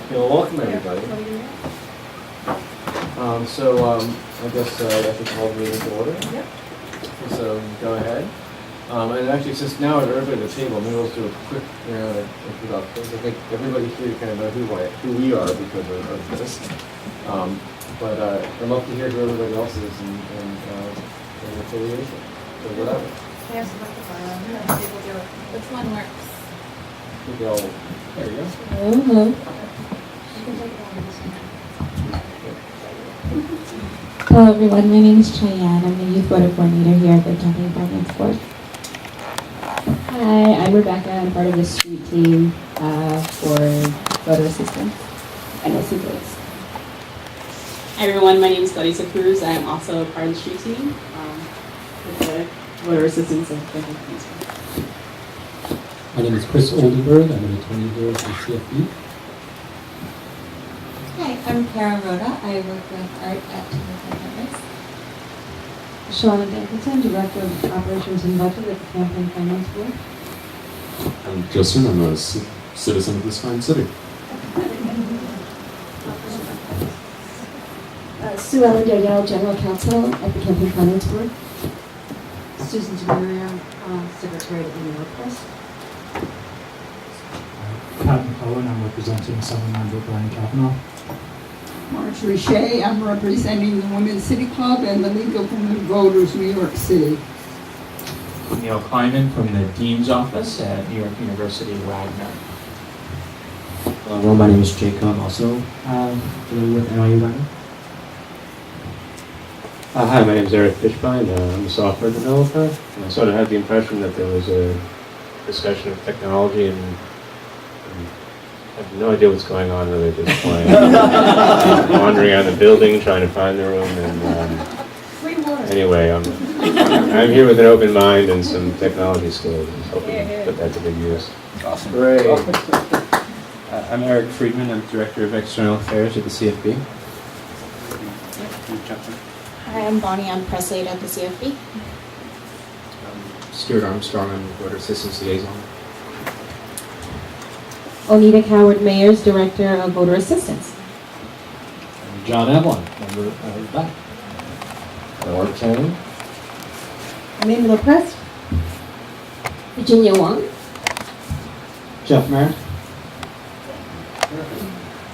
Well, welcome everybody. I guess I should call the meeting to order. Yep. So go ahead. And actually, since now everybody at the table, maybe we'll do a quick introduction. I think everybody here kind of know who we are because of this. But I'd love to hear who everybody else is and affiliation. So whatever. Yes, people do it. Which one works? We go. There you go. Mm-hmm. You can take it on this one. Hello everyone, my name is Cheyenne. I'm the Youth Voter Coordinator here at the Campaign Finance Board. Hi, I'm Rebecca. I'm part of the street team for voter assistance. NYC VAAC. Hi everyone, my name is Clarissa Cruz. I am also part of the street team with the voter assistance of Campaign Finance Board. My name is Chris Oldenburg. I'm an attorney here at the CFB. Hi, I'm Kara Rhoda. I work with Art at Timothy Campus. Shauna Dickinson, Director of Operations and Budget at the Campaign Finance Board. I'm Justin. I'm a citizen of this fine city. Sue Ellen Danielle, General Counsel at the Campaign Finance Board. Susan DeMaria, Secretary of the New York Press. Pat McCullen. I'm representing Assemblymember Brian Kavanaugh. Marjorie Shea, I'm representing the Women's City Club and the League of Women Voters, New York City. Neil Kleiman from the Dean's Office at New York University Wagner. Well, my name is Jake. I'm also familiar with NYU Wagner. Hi, my name is Eric Fishbein. I'm a software developer. And I sort of had the impression that there was a discussion of technology and I have no idea what's going on really at this point. Wandering around the building, trying to find the room, and anyway, I'm here with an open mind and some technology skills. I'm hoping to put that to good use. Awesome. Great. I'm Eric Friedman. I'm Director of External Affairs at the CFB. Hi, I'm Bonnie. I'm Press Aide at the CFB. Stuart Armstrong. I'm voter assistance liaison. Onita Coward Mayers, Director of Voter Assistance. I'm John Evelyn, member of VAAC. Laura Channing. Amanda LaPresse. Virginia Wong. Jeff Merritt.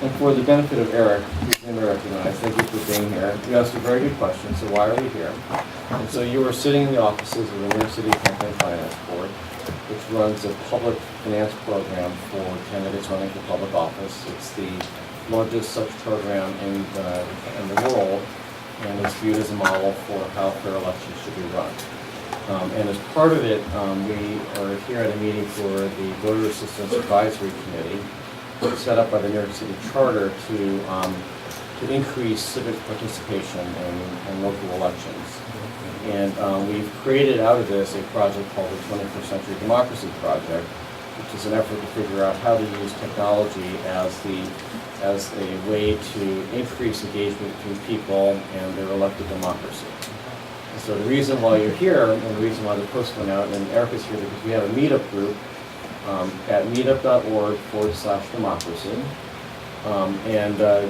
And for the benefit of Eric, who's been recognized, thank you for being here. You asked a very good question, so why are we here? And so you are sitting in the offices of the New York City Campaign Finance Board, which runs a public finance program for candidates running for public office. It's the largest such program in the world, and it's viewed as a model for how fair elections should be run. And as part of it, we are here at a meeting for the Voter Assistance Advisory Committee, set up by the New York City Charter to increase civic participation in local elections. And we've created out of this a project called the 21st Century Democracy Project, which is an effort to figure out how to use technology as a way to increase engagement between people and their elected democracy. And so the reason why you're here, and the reason why the post went out, and Erica's here because we have a meetup group at meetup.org/democracy.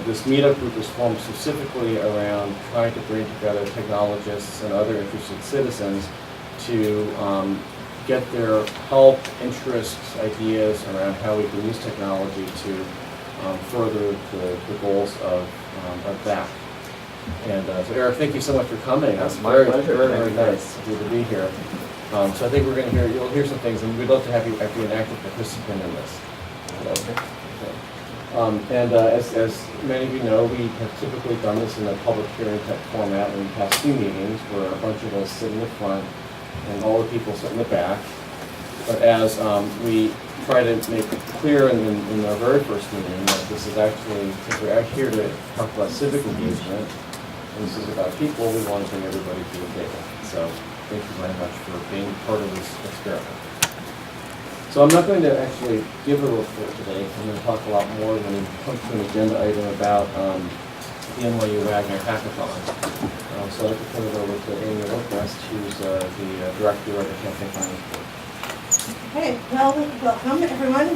This meetup group is formed specifically around trying to bring together technologists and other interested citizens to get their help, interests, ideas around how we can use technology to further the goals of VAAC. And so Eric, thank you so much for coming. That's my pleasure. Very nice to be here. So I think we're going to you'll hear some things, and we'd love to have you be an active participant in this. As many of you know, we have typically done this in a public hearing type format in the past few meetings, where a bunch of us sit in the front and all the people sit in the back. But as we try to make it clear in our very first meeting that this is actually, since we're out here to talk about civic engagement, and this is about people, we want to bring everybody to the table. So thank you very much for being part of this experiment. So I'm not going to actually give a report today. I'm going to talk a lot more when we come to an agenda item about the NYU Wagner Hackathon. So I'd like to turn it over to Amy Lopez, who's the Director of the Campaign Finance Board. Okay, well, welcome everyone.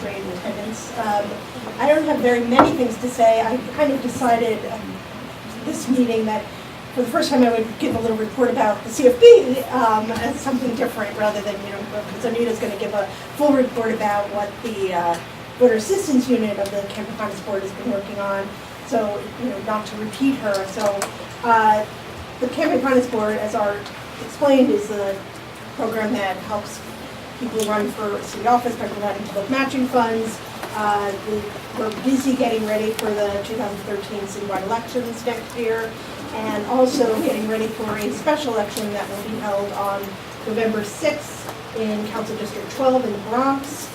great in attendance. I don't have very many things to say. I kind of decided this meeting that for the first time I would give a little report about the CFB as something different rather than, because Anita's going to give a full report about what the voter assistance unit of the Campaign Finance Board has been working on. So, not to repeat her. So, the Campaign Finance Board, as Art explained, is a program that helps people run for city office by providing public matching funds. We're busy getting ready for the 2013 citywide elections next year, and also getting ready for a special election that will be held on November 6th in Council District 12 in the Bronx.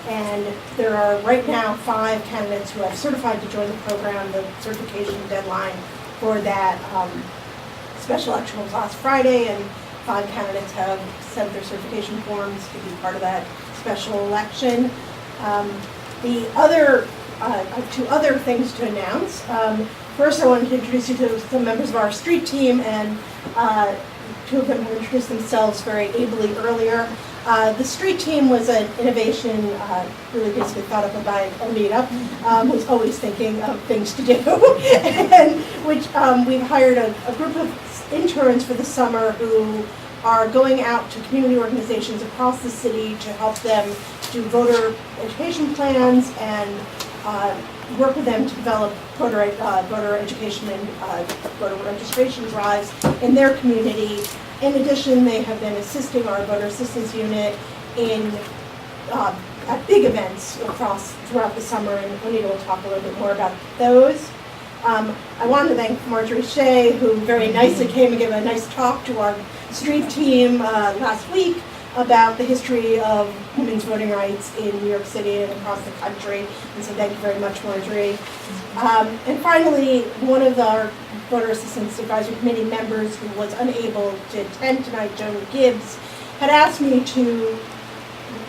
And there are right now 5 candidates who have certified to join the program. The certification deadline for that special election was last Friday, and 5 candidates have sent their certification forms to be part of that special election. The other, I have 2 other things to announce. First, I wanted to introduce you to some members of our street team, and 2 of them will introduce themselves very ably earlier. The street team was an innovation really basically thought up by Onita, who's always thinking of things to do, and which we've hired a group of interns for the summer who are going out to community organizations across the city to help them do voter education plans and work with them to develop voter education and voter registration drives in their community. In addition, they have been assisting our voter assistance unit in at big events throughout the summer, and Anita will talk a little bit more about those. I want to thank Marjorie Shea, who very nicely came and gave a nice talk to our street team last week about the history of women's voting rights in New York City and across the country. And so thank you very much, Marjorie. And finally, one of our Voter Assistance Advisory Committee members who was unable to attend tonight, Joan Gibbs, had asked me to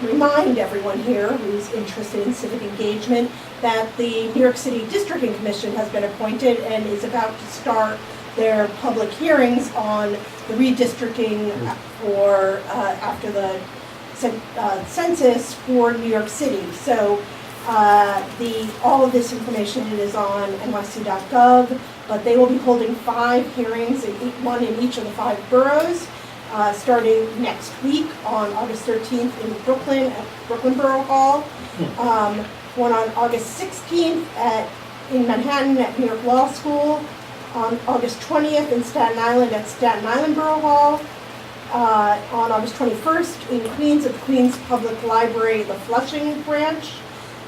remind everyone here who's interested in civic engagement that the New York City Districting Commission has been appointed and is about to start their public hearings on the redistricting for after the census for New York City. So all of this information is on nyc.gov, but they will be holding 5 hearings, one in each of the 5 boroughs, starting next week on August 13th in Brooklyn at Brooklyn Borough Hall, one on August 16th in Manhattan at New York Law School, on August 20th in Staten Island at Staten Island Borough Hall, on August 21st in Queens at the Queens Public Library, the Flushing branch,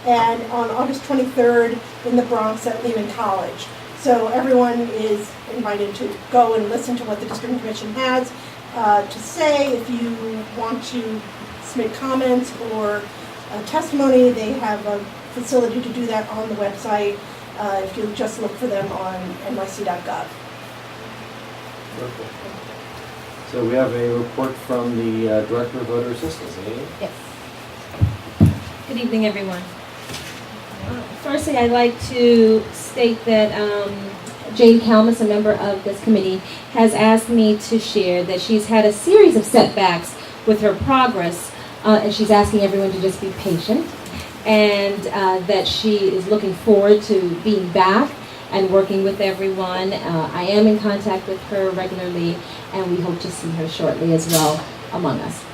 and on August 23rd in the Bronx at Lehman College. So everyone is invited to go and listen to what the District Commission has to say. If you want to submit comments or testimony, they have a facility to do that on the website. If you just look for them on nyc.gov. Wonderful. So we have a report from the Director of Voter Assistance. Yes. Good evening, everyone. Firstly, I'd like to state that Jane Kalmus, a member of this committee, has asked me to share that she's had a series of setbacks with her progress, and she's asking everyone to just be patient, and that she is looking forward to being back and working with everyone. I am in contact with her regularly, and we hope to see her shortly as well among us.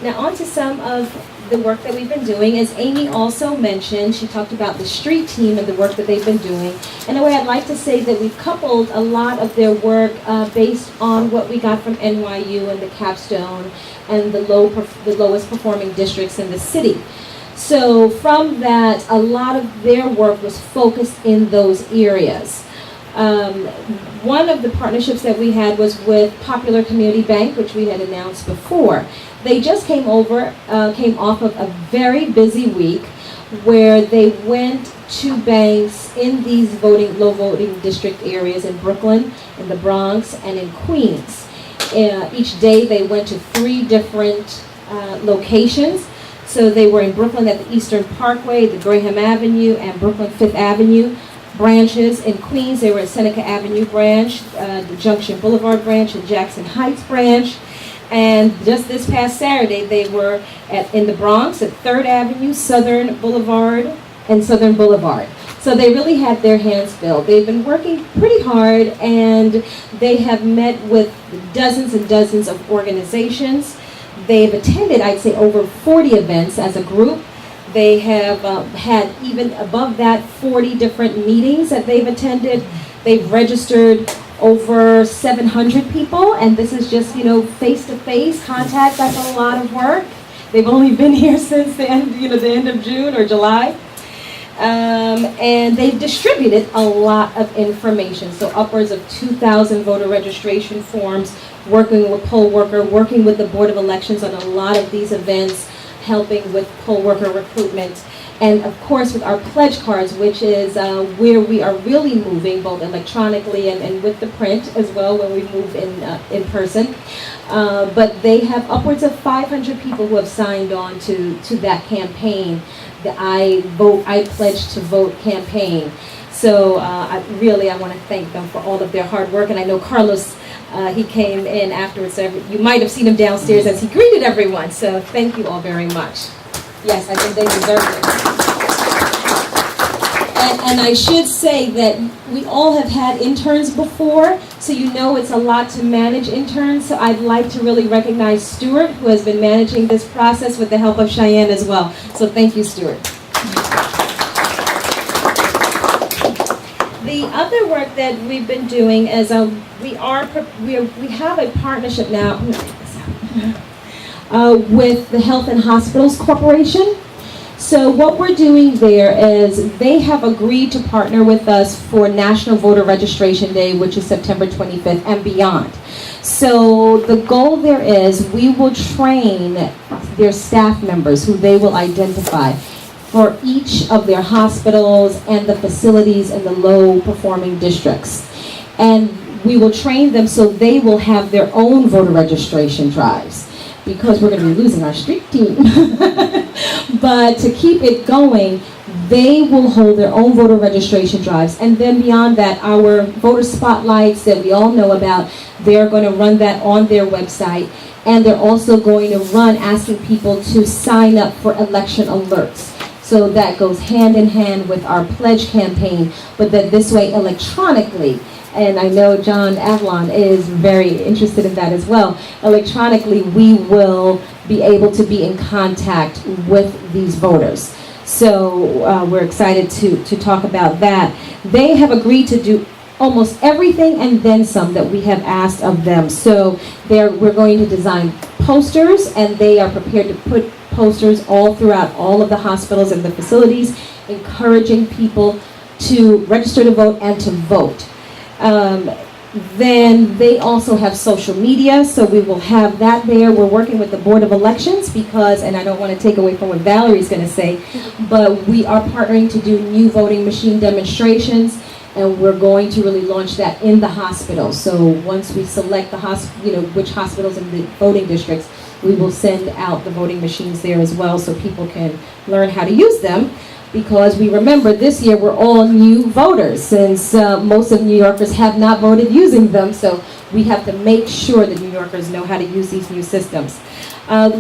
Now on to some of the work that we've been doing. As Amy also mentioned, she talked about the street team and the work that they've been doing. In a way, I'd like to say that we've coupled a lot of their work based on what we got from NYU and the capstone and the lowest performing districts in the city. So from that, a lot of their work was focused in those areas. One of the partnerships that we had was with Popular Community Bank, which we had announced before. They just came off of a very busy week where they went to banks in these low voting district areas in Brooklyn, in the Bronx, and in Queens. Each day they went to 3 different locations. So they were in Brooklyn at the Eastern Parkway, the Graham Avenue, and Brooklyn 5th Avenue branches. In Queens, they were at Seneca Avenue branch, the Junction Boulevard branch, and Jackson Heights branch. And just this past Saturday, they were in the Bronx at 3rd Avenue, Southern Boulevard, and Southern Boulevard. So they really had their hands filled. They've been working pretty hard, and they have met with dozens and dozens of organizations. They've attended, I'd say, over 40 events as a group. They have had, even above that, 40 different meetings that they've attended. They've registered over 700 people, and this is just, face-to-face contact. That's a lot of work. They've only been here since the end of June or July. And they've distributed a lot of information. So upwards of 2,000 voter registration forms, working with poll worker, working with the Board of Elections on a lot of these events, helping with poll worker recruitment. And of course with our pledge cards, which is where we are really moving, both electronically and with the print as well when we move in person. But they have upwards of 500 people who have signed on to that campaign, the I Pledge to Vote campaign. So I want to thank them for all of their hard work. And I know Carlos, he came in afterwards, so you might have seen him downstairs as he greeted everyone. So thank you all very much. Yes, I think they deserve it. And I should say that we all have had interns before, so it's a lot to manage interns. So I'd like to really recognize Stuart, who has been managing this process with the help of Cheyenne as well. So thank you, Stuart. The other work that we've been doing is we have a partnership now with the Health and Hospitals Corporation. So what we're doing there is they have agreed to partner with us for National Voter Registration Day, which is September 25th and beyond. So the goal there is we will train their staff members who they will identify for each of their hospitals and the facilities in the low-performing districts. And we will train them so they will have their own voter registration drives, because we're going to be losing our street team. But to keep it going, they will hold their own voter registration drives. And then beyond that, our voter spotlights that we all know about, they're going to run that on their website. And they're also going to run asking people to sign up for election alerts. So that goes hand in hand with our pledge campaign, but that this way electronically, and I know John Avalon is very interested in that as well, electronically we will be able to be in contact with these voters. So we're excited to talk about that. They have agreed to do almost everything and then some that we have asked of them. So we're going to design posters, and they are prepared to put posters all throughout all of the hospitals and the facilities, encouraging people to register to vote and to vote. Then they also have social media, so we will have that there. We're working with the Board of Elections because, and I don't want to take away from what Valerie's going to say, but we are partnering to do new voting machine demonstrations, and we're going to really launch that in the hospitals. So once we select the which hospitals in the voting districts, we will send out the voting machines there as well so people can learn how to use them. Because we remember this year we're all new voters, since most of New Yorkers have not voted using them. So we have to make sure that New Yorkers know how to use these new systems.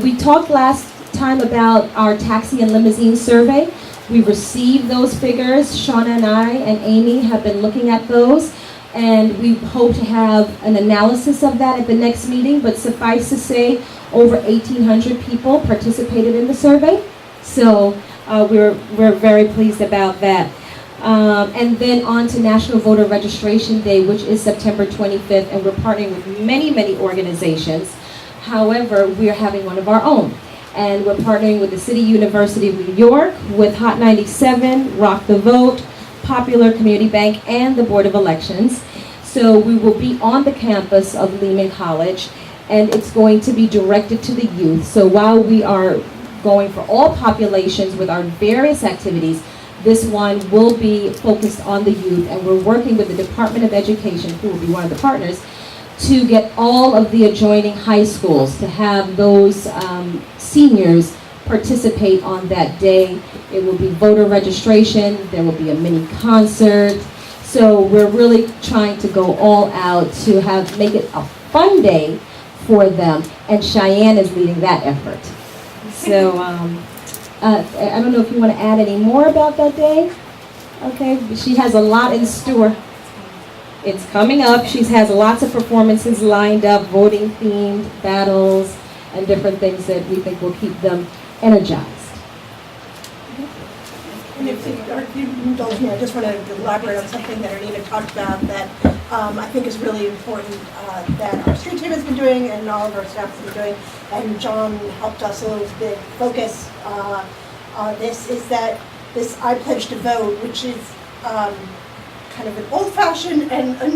We talked last time about our taxi and limousine survey. We received those figures. Shauna and I and Amy have been looking at those, and we hope to have an analysis of that at the next meeting. But suffice to say, over 1,800 people participated in the survey. So we're very pleased about that. And then on to National Voter Registration Day, which is September 25th, and we're partnering with many organizations. However, we're having one of our own. And we're partnering with the City University of New York, with Hot 97, Rock the Vote, Popular Community Bank, and the Board of Elections. So we will be on the campus of Lehman College, and it's going to be directed to the youth. So while we are going for all populations with our various activities, this one will be focused on the youth, and we're working with the Department of Education, who will be one of the partners, to get all of the adjoining high schools to have those seniors participate on that day. It will be voter registration, there will be a mini concert. So we're really trying to go all out to make it a fun day for them, and Cheyenne is leading that effort. So I don't know if you want to add any more about that day. Okay, she has a lot in store. It's coming up. She has lots of performances lined up, voting themed battles, and different things that we think will keep them energized. And if you indulge me, I just want to elaborate on something that Anita talked about that I think is really important that our street team has been doing and all of our staff has been doing, and John helped us a little bit focus on this, is that this I Pledge to Vote, which is kind of an old-fashioned and a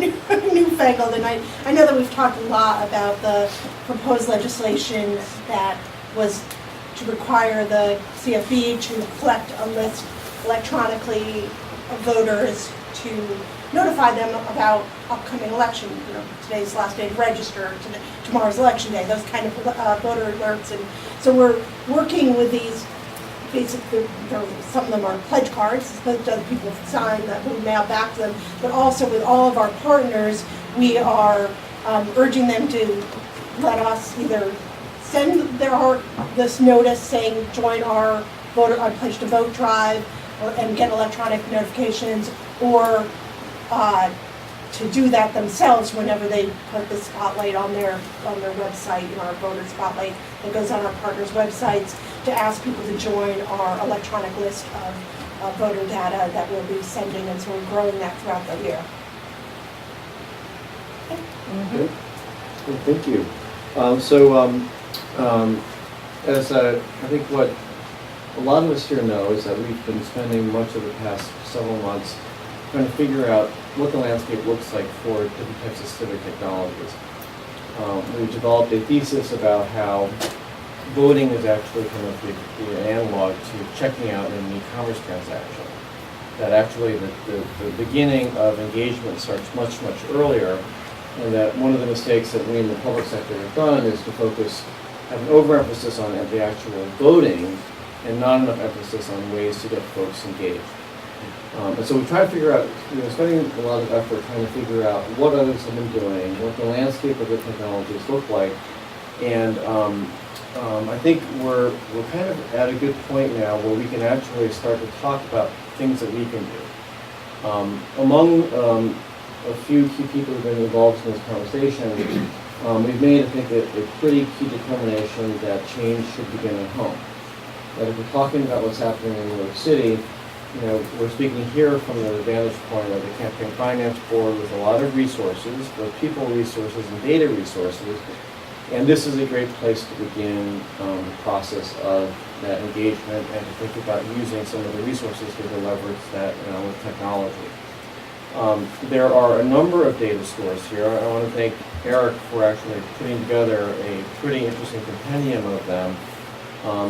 newfangled, and I know that we've talked a lot about the proposed legislation that was to require the CFB to collect a list electronically of voters to notify them about upcoming election. You know, today's last day to register, tomorrow's election day, those kind of voter alerts. And so we're working with these, basically, some of them are pledge cards that other people sign that we mail back to them, but also with all of our partners, we are urging them to let us either send this notice saying join our Pledge to Vote drive and get electronic notifications, or to do that themselves whenever they put the spotlight on their website, you know, our voter spotlight that goes on our partners' websites, to ask people to join our electronic list of voter data that we'll be sending, and so we're growing that throughout the year. Good. Well, thank you. As I think what a lot of us here know is that we've been spending much of the past several months trying to figure out what the landscape looks like for different types of civic technologies. We developed a thesis about how voting is actually kind of the analog to checking out an e-commerce transaction. That actually the beginning of engagement starts much earlier, and that one of the mistakes that we in the public sector have done is to have an overemphasis on the actual voting and not enough emphasis on ways to get folks engaged. And so we try to figure out, spending a lot of effort trying to figure out what others have been doing, what the landscape of the technologies look like, and I think we're kind of at a good point now where we can actually start to talk about things that we can do. Among a few key people who've been involved in this conversation, we've made, I think, a pretty key determination that change should begin at home. That if we're talking about what's happening in New York City, we're speaking here from the vantage point of the Campaign Finance Board with a lot of resources, both people resources and data resources, and this is a great place to begin the process of that engagement and to think about using some of the resources to leverage that with technology. There are a number of data stores here. I want to thank Eric for actually putting together a pretty interesting compendium of them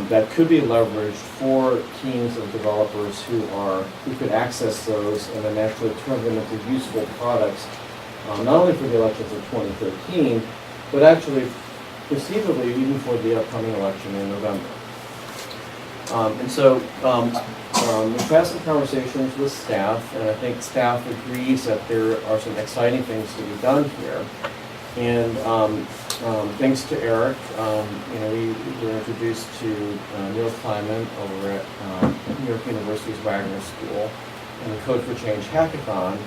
that could be leveraged for teams of developers who could access those and then actually turn them into useful products, not only for the elections of 2013, but actually conceivably even for the upcoming election in November. We've had some conversations with staff, and I think staff agrees that there are some exciting things to be done here. And thanks to Eric, we were introduced to Neil Kleiman over at New York University's Wagner School and the Code for Change Hackathon.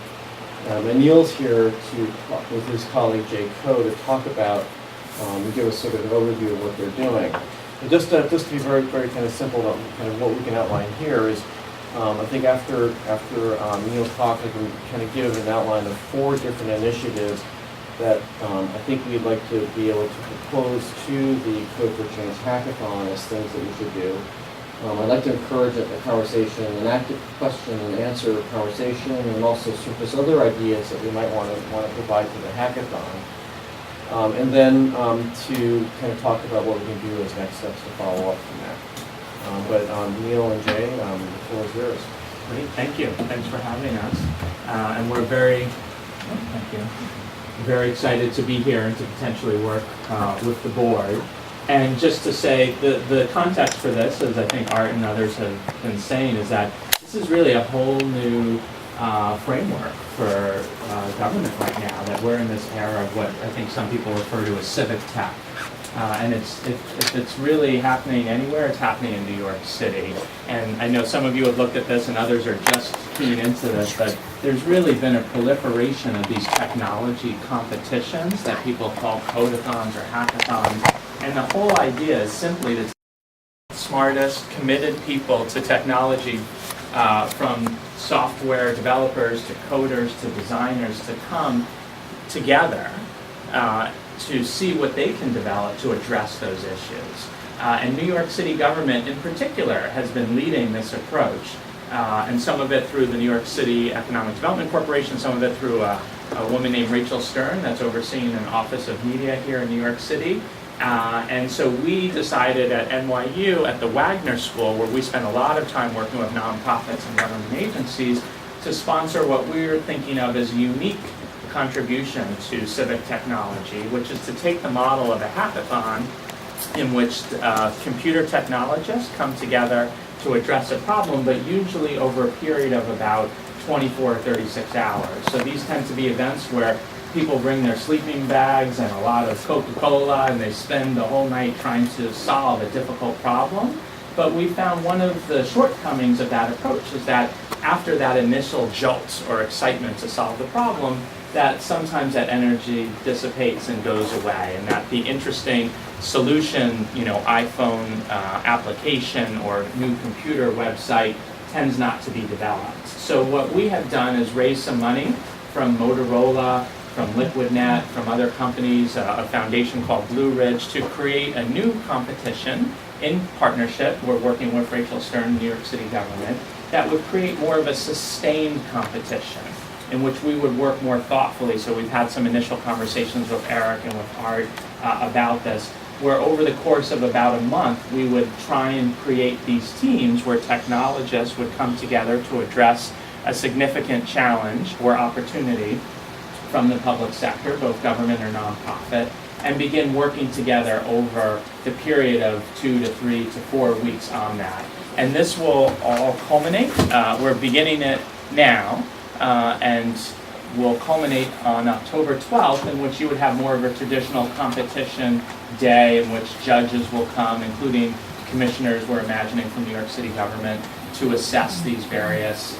And Neil's here with his colleague Jay Coe to talk about and give us sort of an overview of what they're doing. And just to be very kind of simple about kind of what we can outline here is, I think after Neil's talk, I can kind of give an outline of 4 different initiatives that I think we'd like to be able to propose to the Code for Change Hackathon as things that we should do. I'd like to encourage a conversation, an active question and answer conversation, and also surface other ideas that we might want to provide to the hackathon. And then to kind of talk about what we can do as next steps to follow up from that. Neil and Jay, the floor is yours. Great, thank you. Thanks for having us. And we're very excited to be here and to potentially work with the board. And just to say, the context for this, as I think Art and others have been saying, is that this is really a whole new framework for government right now, that we're in this era of what I think some people refer to as civic tech. And if it's really happening anywhere, it's happening in New York City. And I know some of you have looked at this and others are just keying into this, but there's really been a proliferation of these technology competitions that people call codathons or hackathons. And the whole idea is simply to take the smartest, committed people to technology, from software developers to coders to designers, to come together to see what they can develop to address those issues. And New York City government in particular has been leading this approach. And some of it through the New York City Economic Development Corporation, some of it through a woman named Rachel Stern that's overseeing an Office of Media here in New York City. And so we decided at NYU, at the Wagner School, where we spend a lot of time working with nonprofits and government agencies, to sponsor what we're thinking of as a unique contribution to civic technology, which is to take the model of a hackathon in which computer technologists come together to address a problem, but usually over a period of about 24 or 36 hours. So these tend to be events where people bring their sleeping bags and a lot of Coca-Cola, and they spend the whole night trying to solve a difficult problem. But we found one of the shortcomings of that approach is that after that initial jolt or excitement to solve the problem, that sometimes that energy dissipates and goes away, and that the interesting solution, iPhone application or new computer website tends not to be developed. So what we have done is raise some money from Motorola, from LiquidNet, from other companies, a foundation called Blue Ridge, to create a new competition in partnership. We're working with Rachel Stern, New York City government, that would create more of a sustained competition in which we would work more thoughtfully. So we've had some initial conversations with Eric and with Art about this, where over the course of about a month, we would try and create these teams where technologists would come together to address a significant challenge or opportunity from the public sector, both government or nonprofit, and begin working together over the period of 2 to 3 to 4 weeks on that. And this will all culminate, we're beginning it now, and will culminate on October 12th, in which you would have more of a traditional competition day in which judges will come, including commissioners we're imagining from New York City government, to assess these various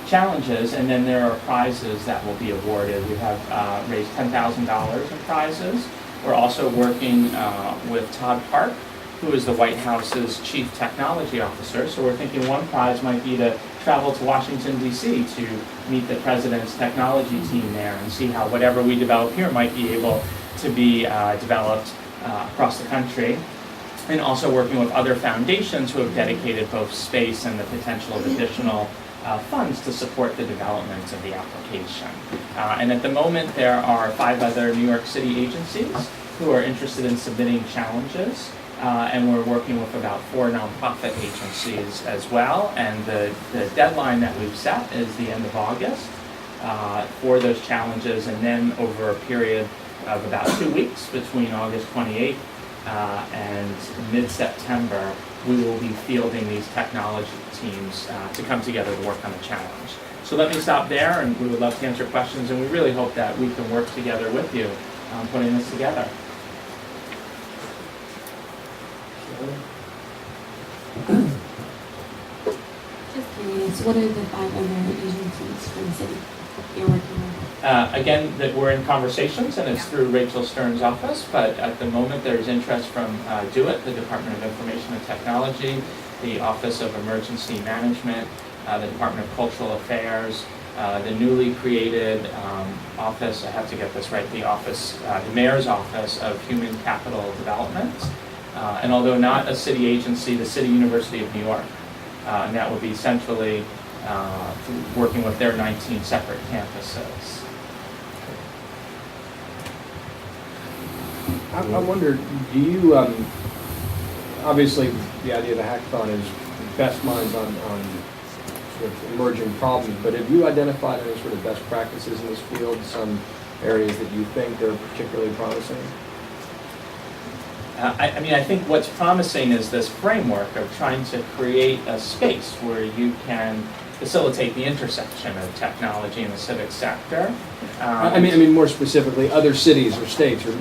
challenges, and then there are prizes that will be awarded. We have raised $10,000 in prizes. We're also working with Todd Park, who is the White House's Chief Technology Officer. So we're thinking one prize might be to travel to Washington, D.C. to meet the President's technology team there and see how whatever we develop here might be able to be developed across the country. And also working with other foundations who have dedicated both space and the potential of additional funds to support the development of the application. And at the moment, there are 5 other New York City agencies who are interested in submitting challenges. And we're working with about 4 nonprofit agencies as well. And the deadline that we've set is the end of August for those challenges. And then over a period of about 2 weeks, between August 28th and mid-September, we will be fielding these technology teams to come together to work on a challenge. So let me stop there, and we would love to answer questions, and we really hope that we can work together with you on putting this together. Just curious, what are the 5 other agencies from the city you're working with? Again, that we're in conversations, and it's through Rachel Stern's office, but at the moment there's interest from DO-IT, the Department of Information and Technology, the Office of Emergency Management, the Department of Cultural Affairs, the newly created office, I have to get this right, the Mayor's Office of Human Capital Development, and although not a city agency, the City University of New York, and that will be centrally working with their 19 separate campuses. I wonder, do you, obviously the idea of the hackathon is best minds on sort of emerging problems, but have you identified any sort of best practices in this field, some areas that you think are particularly promising? I mean, I think what's promising is this framework of trying to create a space where you can facilitate the intersection of technology and the civic sector. I mean, more specifically, other cities or states or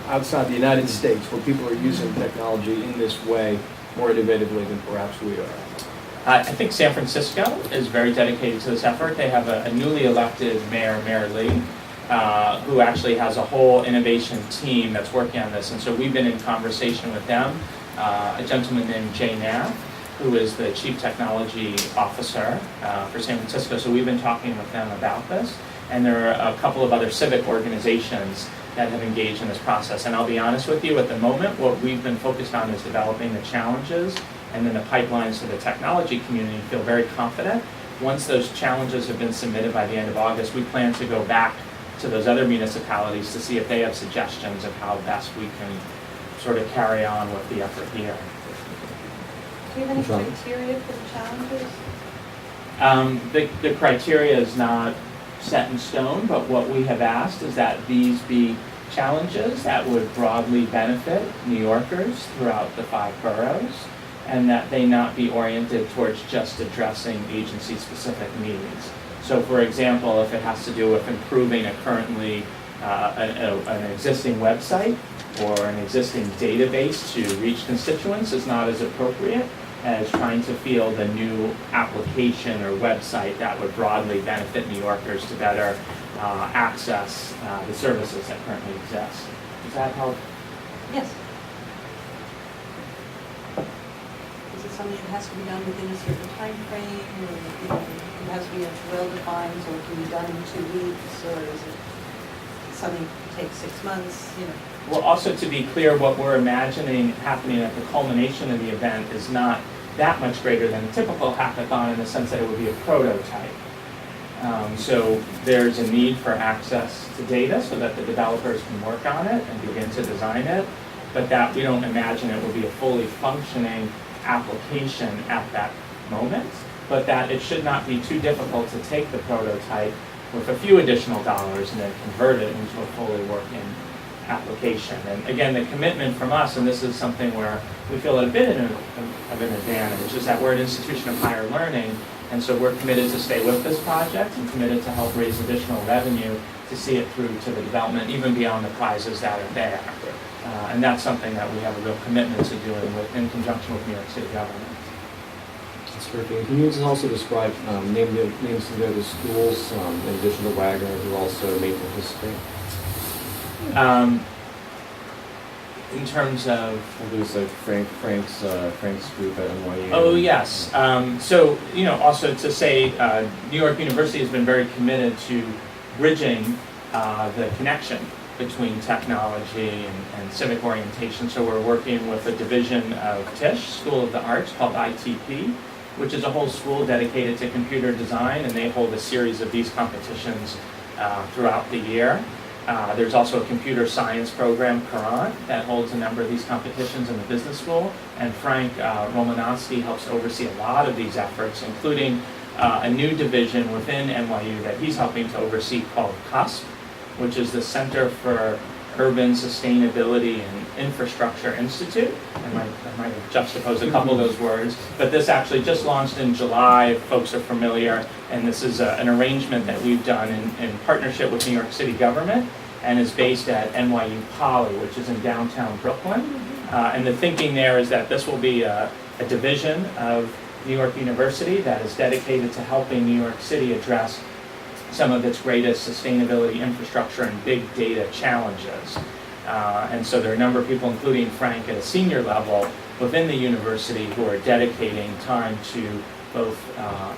outside the United States where people are using technology in this way more innovatively than perhaps we are. I think San Francisco is very dedicated to this effort. They have a newly elected mayor, Mayor Lee, who actually has a whole innovation team that's working on this. And so we've been in conversation with them. A gentleman named Jay Nath, who is the Chief Technology Officer for San Francisco. So we've been talking with them about this. And there are a couple of other civic organizations that have engaged in this process. And I'll be honest with you, at the moment, what we've been focused on is developing the challenges and then the pipelines to the technology community. Feel very confident. Once those challenges have been submitted by the end of August, we plan to go back to those other municipalities to see if they have suggestions of how best we can sort of carry on with the effort here. Do you have any criteria for the challenges? The criteria is not set in stone, but what we have asked is that these be challenges that would broadly benefit New Yorkers throughout the 5 boroughs, and that they not be oriented towards just addressing agency-specific needs. So for example, if it has to do with improving a currently an existing website or an existing database to reach constituents is not as appropriate as trying to field a new application or website that would broadly benefit New Yorkers to better access the services that currently exist. Does that help? Yes. Is it something that has to be done within a certain time frame, or it has to be well-defined, so it can be done in 2 weeks, or is it something that takes 6 months, Well, also to be clear, what we're imagining happening at the culmination of the event is not that much greater than a typical hackathon in the sense that it would be a prototype. So there's a need for access to data so that the developers can work on it and begin to design it, but that we don't imagine it will be a fully functioning application at that moment, but that it should not be too difficult to take the prototype with a few additional dollars and then convert it into a fully working application. And again, the commitment from us, and this is something where we feel a bit of an advantage, is that we're an institution of higher learning, and so we're committed to stay with this project and committed to help raise additional revenue to see it through to the development, even beyond the prizes that are there. And that's something that we have a real commitment to doing in conjunction with New York City government. That's perfect. Can you just also describe, name some of the other schools, in addition to Wagner, who also may participate? In terms of, I believe it's like Frank's group at NYU. Oh yes. So also to say, New York University has been very committed to bridging the connection between technology and civic orientation. So we're working with a division of Tisch School of the Arts called ITP, which is a whole school dedicated to computer design, and they hold a series of these competitions throughout the year. There's also a computer science program, Current, that holds a number of these competitions in the business school, and Frank Romanowski helps oversee a lot of these efforts, including a new division within NYU that he's helping to oversee called CUSP, which is the Center for Urban Sustainability and Infrastructure Institute. I might have juxtaposed a couple of those words, but this actually just launched in July, if folks are familiar, and this is an arrangement that we've done in partnership with New York City government, and is based at NYU Poly, which is in downtown Brooklyn. And the thinking there is that this will be a division of New York University that is dedicated to helping New York City address some of its greatest sustainability, infrastructure, and big data challenges. And so there are a number of people, including Frank at a senior level within the university, who are dedicating time to both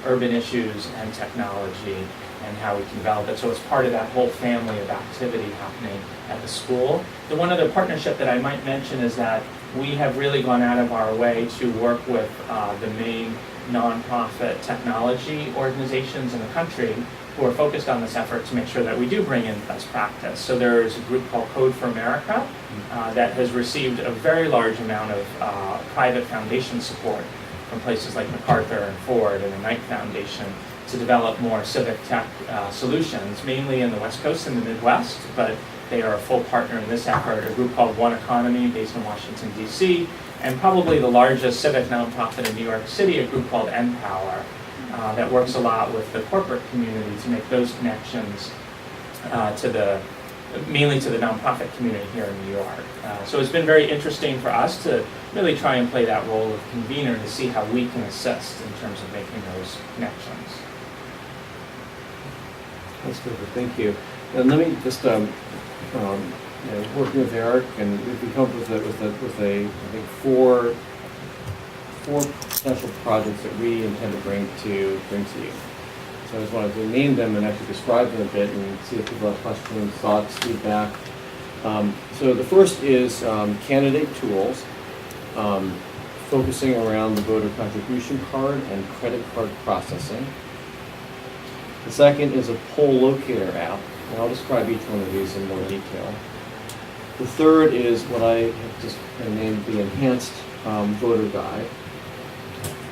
urban issues and technology and how we can develop it. So it's part of that whole family of activity happening at the school. The one other partnership that I might mention is that we have really gone out of our way to work with the main nonprofit technology organizations in the country who are focused on this effort to make sure that we do bring in best practice. So there is a group called Code for America that has received a very large amount of private foundation support from places like MacArthur and Ford and the Knight Foundation to develop more civic tech solutions, mainly in the West Coast and the Midwest, but They are a full partner in this effort, a group called One Economy based in Washington, D.C., and probably the largest civic nonprofit in New York City, a group called Empower, that works a lot with the corporate community to make those connections mainly to the nonprofit community here in New York. So it's been very interesting for us to really try and play that role of convener to see how we can assist in terms of making those connections. That's good, thank you. And let me just, working with Eric, and we've come up with I think four potential projects that we intend to bring to you. So I just wanted to name them and actually describe them a bit and see if people have questions, thoughts, feedback. So the first is candidate tools, focusing around the voter contribution card and credit card processing. The second is a poll locator app, and I'll describe each one of these in more detail. The third is what I have just named the enhanced voter guide.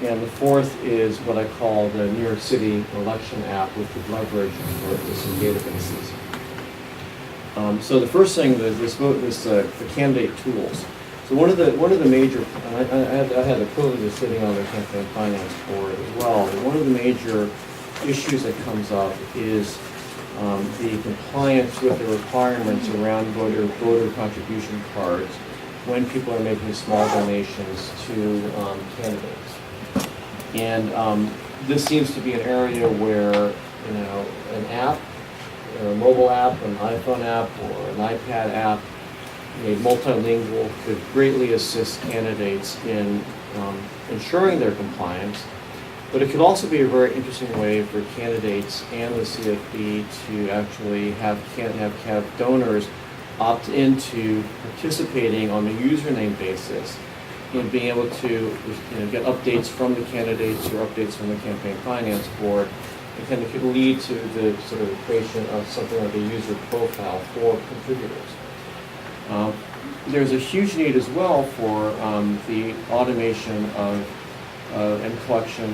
And the fourth is what I call the New York City election app, which would leverage some databases. So the first thing, the candidate tools. So one of the major, and I had the privilege of sitting on the Campaign Finance Board as well. And one of the major issues that comes up is the compliance with the requirements around voter contribution cards when people are making small donations to candidates. And this seems to be an area where, an app, or a mobile app, an iPhone app, or an iPad app, made multilingual, could greatly assist candidates in ensuring their compliance. But it could also be a very interesting way for candidates and the CFB to actually have donors opt into participating on a username basis in being able to get updates from the candidates or updates from the Campaign Finance Board. And it could lead to the sort of creation of something like a user profile for contributors. There's a huge need as well for the automation of and collection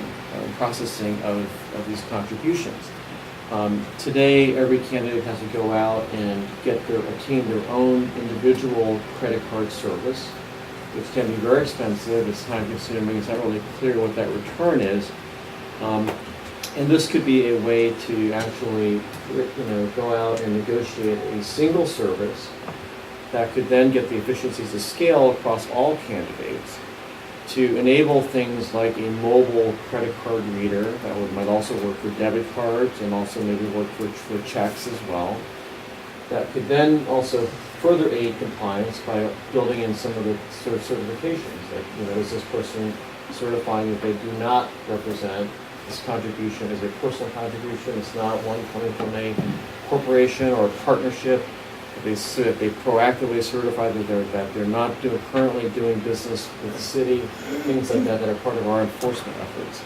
processing of these contributions. Today, every candidate has to go out and obtain their own individual credit card service, which can be very expensive. It's time consuming. It's not really clear what that return is. And this could be a way to actually, go out and negotiate a single service that could then get the efficiencies of scale across all candidates to enable things like a mobile credit card reader that might also work for debit cards and also maybe work for checks as well. That could then also further aid compliance by building in some of the sort of certifications. Like, is this person certifying that they do not represent this contribution as a personal contribution? It's not one coming from a corporation or a partnership. They proactively certify that they're not currently doing business with the city, things like that are part of our enforcement efforts.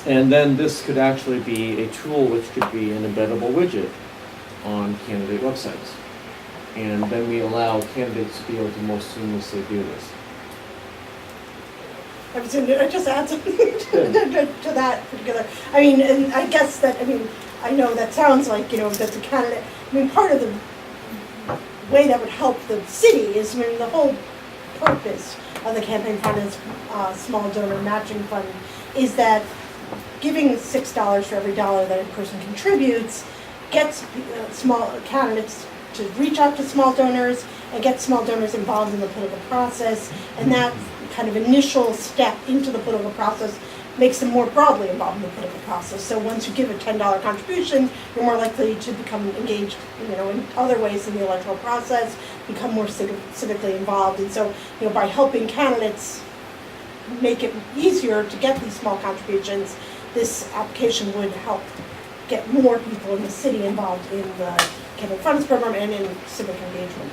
And then this could actually be a tool which could be an embeddable widget on candidate websites. And then we allow candidates to be able to more seamlessly do this. I just add something to that particular. And I guess that, I know that sounds like, that the candidate, part of the way that would help the city is, the whole purpose of the Campaign Finance Small Donor Matching Fund is that giving $6 for every dollar that a person contributes gets small candidates to reach out to small donors and get small donors involved in the political process, and that kind of initial step into the political process makes them more broadly involved in the political process. So once you give a $10 contribution, you're more likely to become engaged, in other ways in the electoral process, become more civically involved. And so, by helping candidates make it easier to get these small contributions, this application would help get more people in the city involved in the Campaign Finance Program and in civic engagement.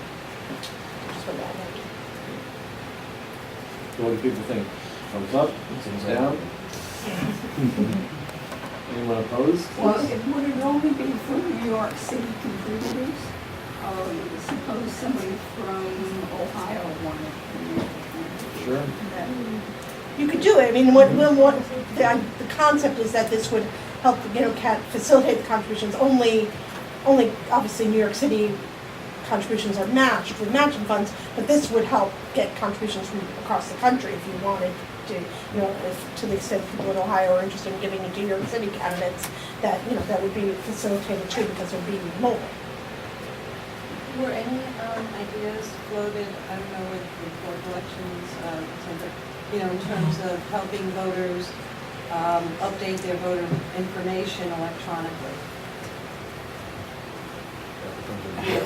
Just wanted to add that. So what do people think? Thumbs up? Thumbs down? Anyone opposed? Well, would it only be for New York City contributors? Suppose somebody from Ohio wanted to. Sure. You could do it. The concept is that this would help, facilitate the contributions only only, obviously, New York City contributions are matched with matching funds, but this would help get contributions from across the country if you wanted to, if to the extent people in Ohio are interested in giving it to New York City candidates, that, that would be facilitated too, because it would be mobile. Were any ideas floated, I don't know, with elections, in terms of helping voters update their voter information electronically?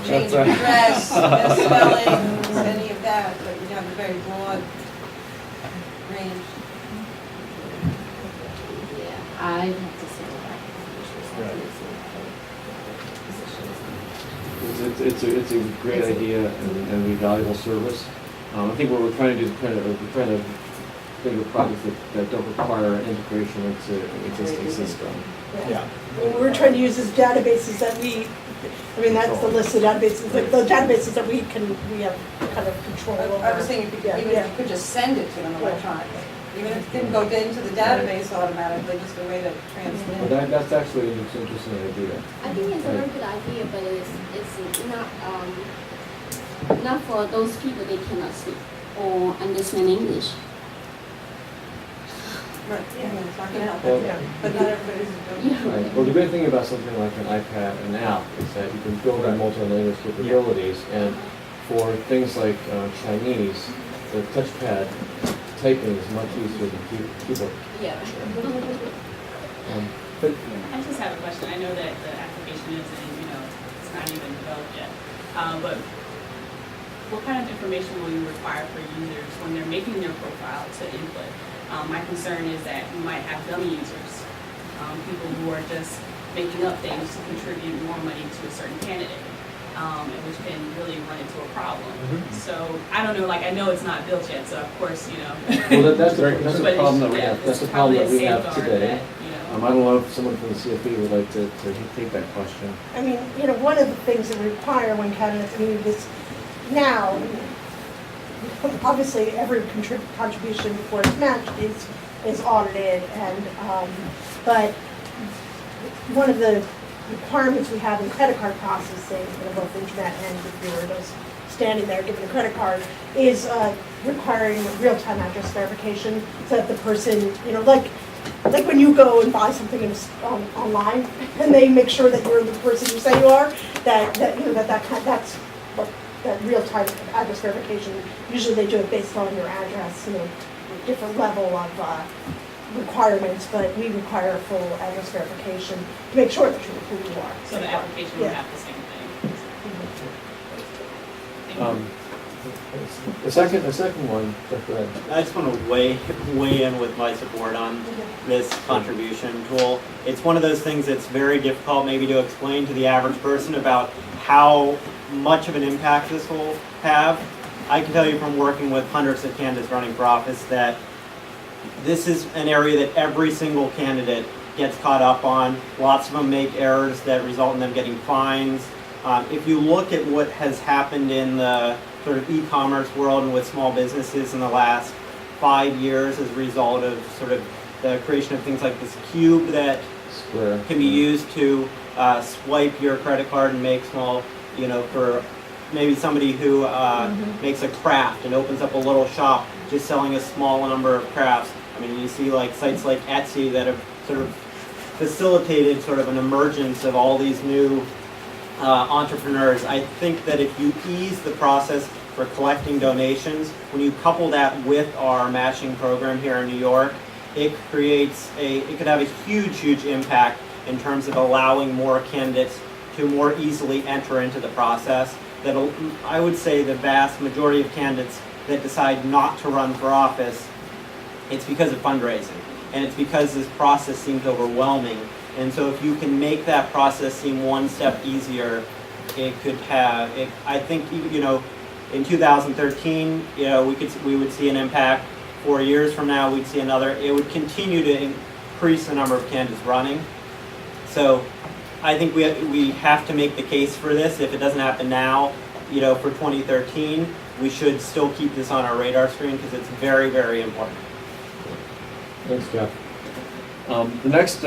Change of address, misspellings, any of that, but you have a very broad range. Yeah, I have to say It's a great idea and a valuable service. I think what we're trying to do is we're trying to think of projects that don't require integration into an existing system. Yeah. We're trying to use these databases that that's the list of databases, the databases that we have kind of control over. I was thinking, even if you could just send it to them electronically, even if it didn't go into the database automatically, just a way to transmit. Well, that's actually an interesting idea. I think it's a very good idea, but it's not for those people that cannot speak or understand English. Right, it's not gonna help Well, everybody, but not everybody's doing it. Right. Well, the great thing about something like an iPad and app is that you can build on multi-language capabilities, and for things like Chinese, the touchpad typing is much easier than keyboard. Yeah. But I just have a question. I know that the application isn't, it's not even developed yet. But what kind of information will you require for users when they're making their profile to input? My concern is that you might have dummy users, people who are just making up things to contribute more money to a certain candidate, which can really run into a problem. So I don't know, I know it's not built yet, so of course, well, that's a problem that we have. That's a problem that we have today. That, I don't know if someone from the CFP would like to take that question. I mean, one of the things that we require when candidates, this now, obviously every contribution before it's matched is audited, and but one of the requirements we have in credit card processing, both internet and if you were just standing there giving a credit card, is requiring real-time address verification, so that the person, like when you go and buy something online, and they make sure that you're the person you say you are, that's that real-time address verification. Usually they do it based on your address, different level of requirements, but we require a full address verification to make sure that you're who you are. So the application will have the same thing. The second one, go ahead. I just want to weigh in with my support on this contribution tool. It's one of those things that's very difficult maybe to explain to the average person about how much of an impact this will have. I can tell you from working with hundreds of candidates running for office that this is an area that every single candidate gets caught up on. Lots of them make errors that result in them getting fines. If you look at what has happened in the sort of e-commerce world and with small businesses in the last 5 years as a result of sort of the creation of things like this cube that can be used to swipe your credit card and make small, for maybe somebody who makes a craft and opens up a little shop just selling a small number of crafts. I mean, you see sites like Etsy that have sort of facilitated sort of an emergence of all these new entrepreneurs. I think that if you ease the process for collecting donations, when you couple that with our matching program here in New York, it could have a huge impact in terms of allowing more candidates to more easily enter into the process. I would say the vast majority of candidates that decide not to run for office, it's because of fundraising, and it's because this process seems overwhelming. And so if you can make that process seem one step easier, it could have, I think, in 2013, we would see an impact. 4 years from now, we'd see another. It would continue to increase the number of candidates running. So I think we have to make the case for this. If it doesn't happen now, for 2013, we should still keep this on our radar screen because it's very, very important. Thanks, Jeff. The next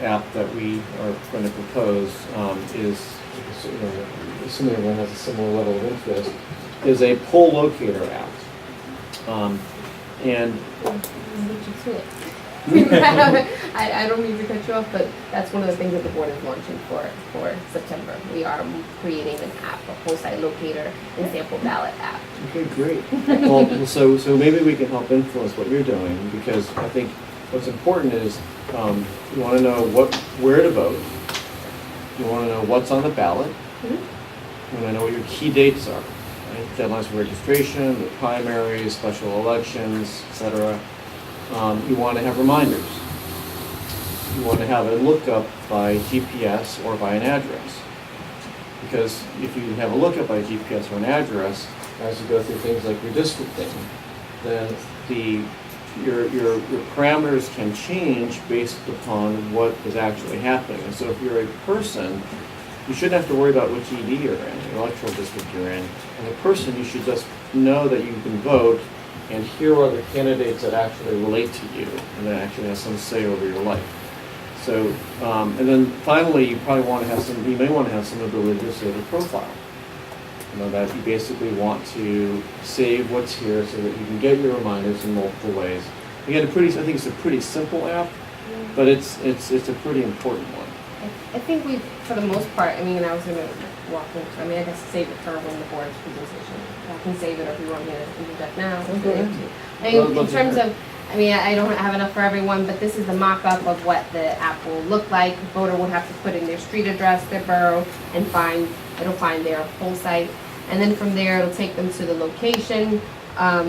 app that we are going to propose is, assuming everyone has a similar level of interest, is a poll locator app. And I don't mean to cut you off, but that's one of the things that the board is launching for September. We are creating an app, a poll site locator and sample ballot app. Okay, great. Well, so maybe we can help influence what you're doing, because I think what's important is you want to know where to vote. You want to know what's on the ballot. You want to know what your key dates are. Right? Deadlines for registration, the primaries, special elections, etc. You want to have reminders. You want to have a lookup by GPS or by an address. Because if you have a lookup by GPS or an address, as you go through things like redistricting, then your parameters can change based upon what is actually happening. And so if you're a person, you shouldn't have to worry about which ED you're in, the electoral district you're in. As a person, you should just know that you can vote, and here are the candidates that actually relate to you and that actually have some say over your life. So, and then finally, you may want to have some ability to save a profile. That you basically want to save what's here so that you can get your reminders in multiple ways. Again, I think it's a pretty simple app, but it's a pretty important one. I think we, for the most part, I mean, I was going to walk into, I guess save it for when the board's presentation. I can save it, or if you want me to interject now. In terms of, I don't have enough for everyone, but this is the mock-up of what the app will look like. The voter will have to put in their street address, their borough, and it'll find their poll site. And then from there, it'll take them to the location,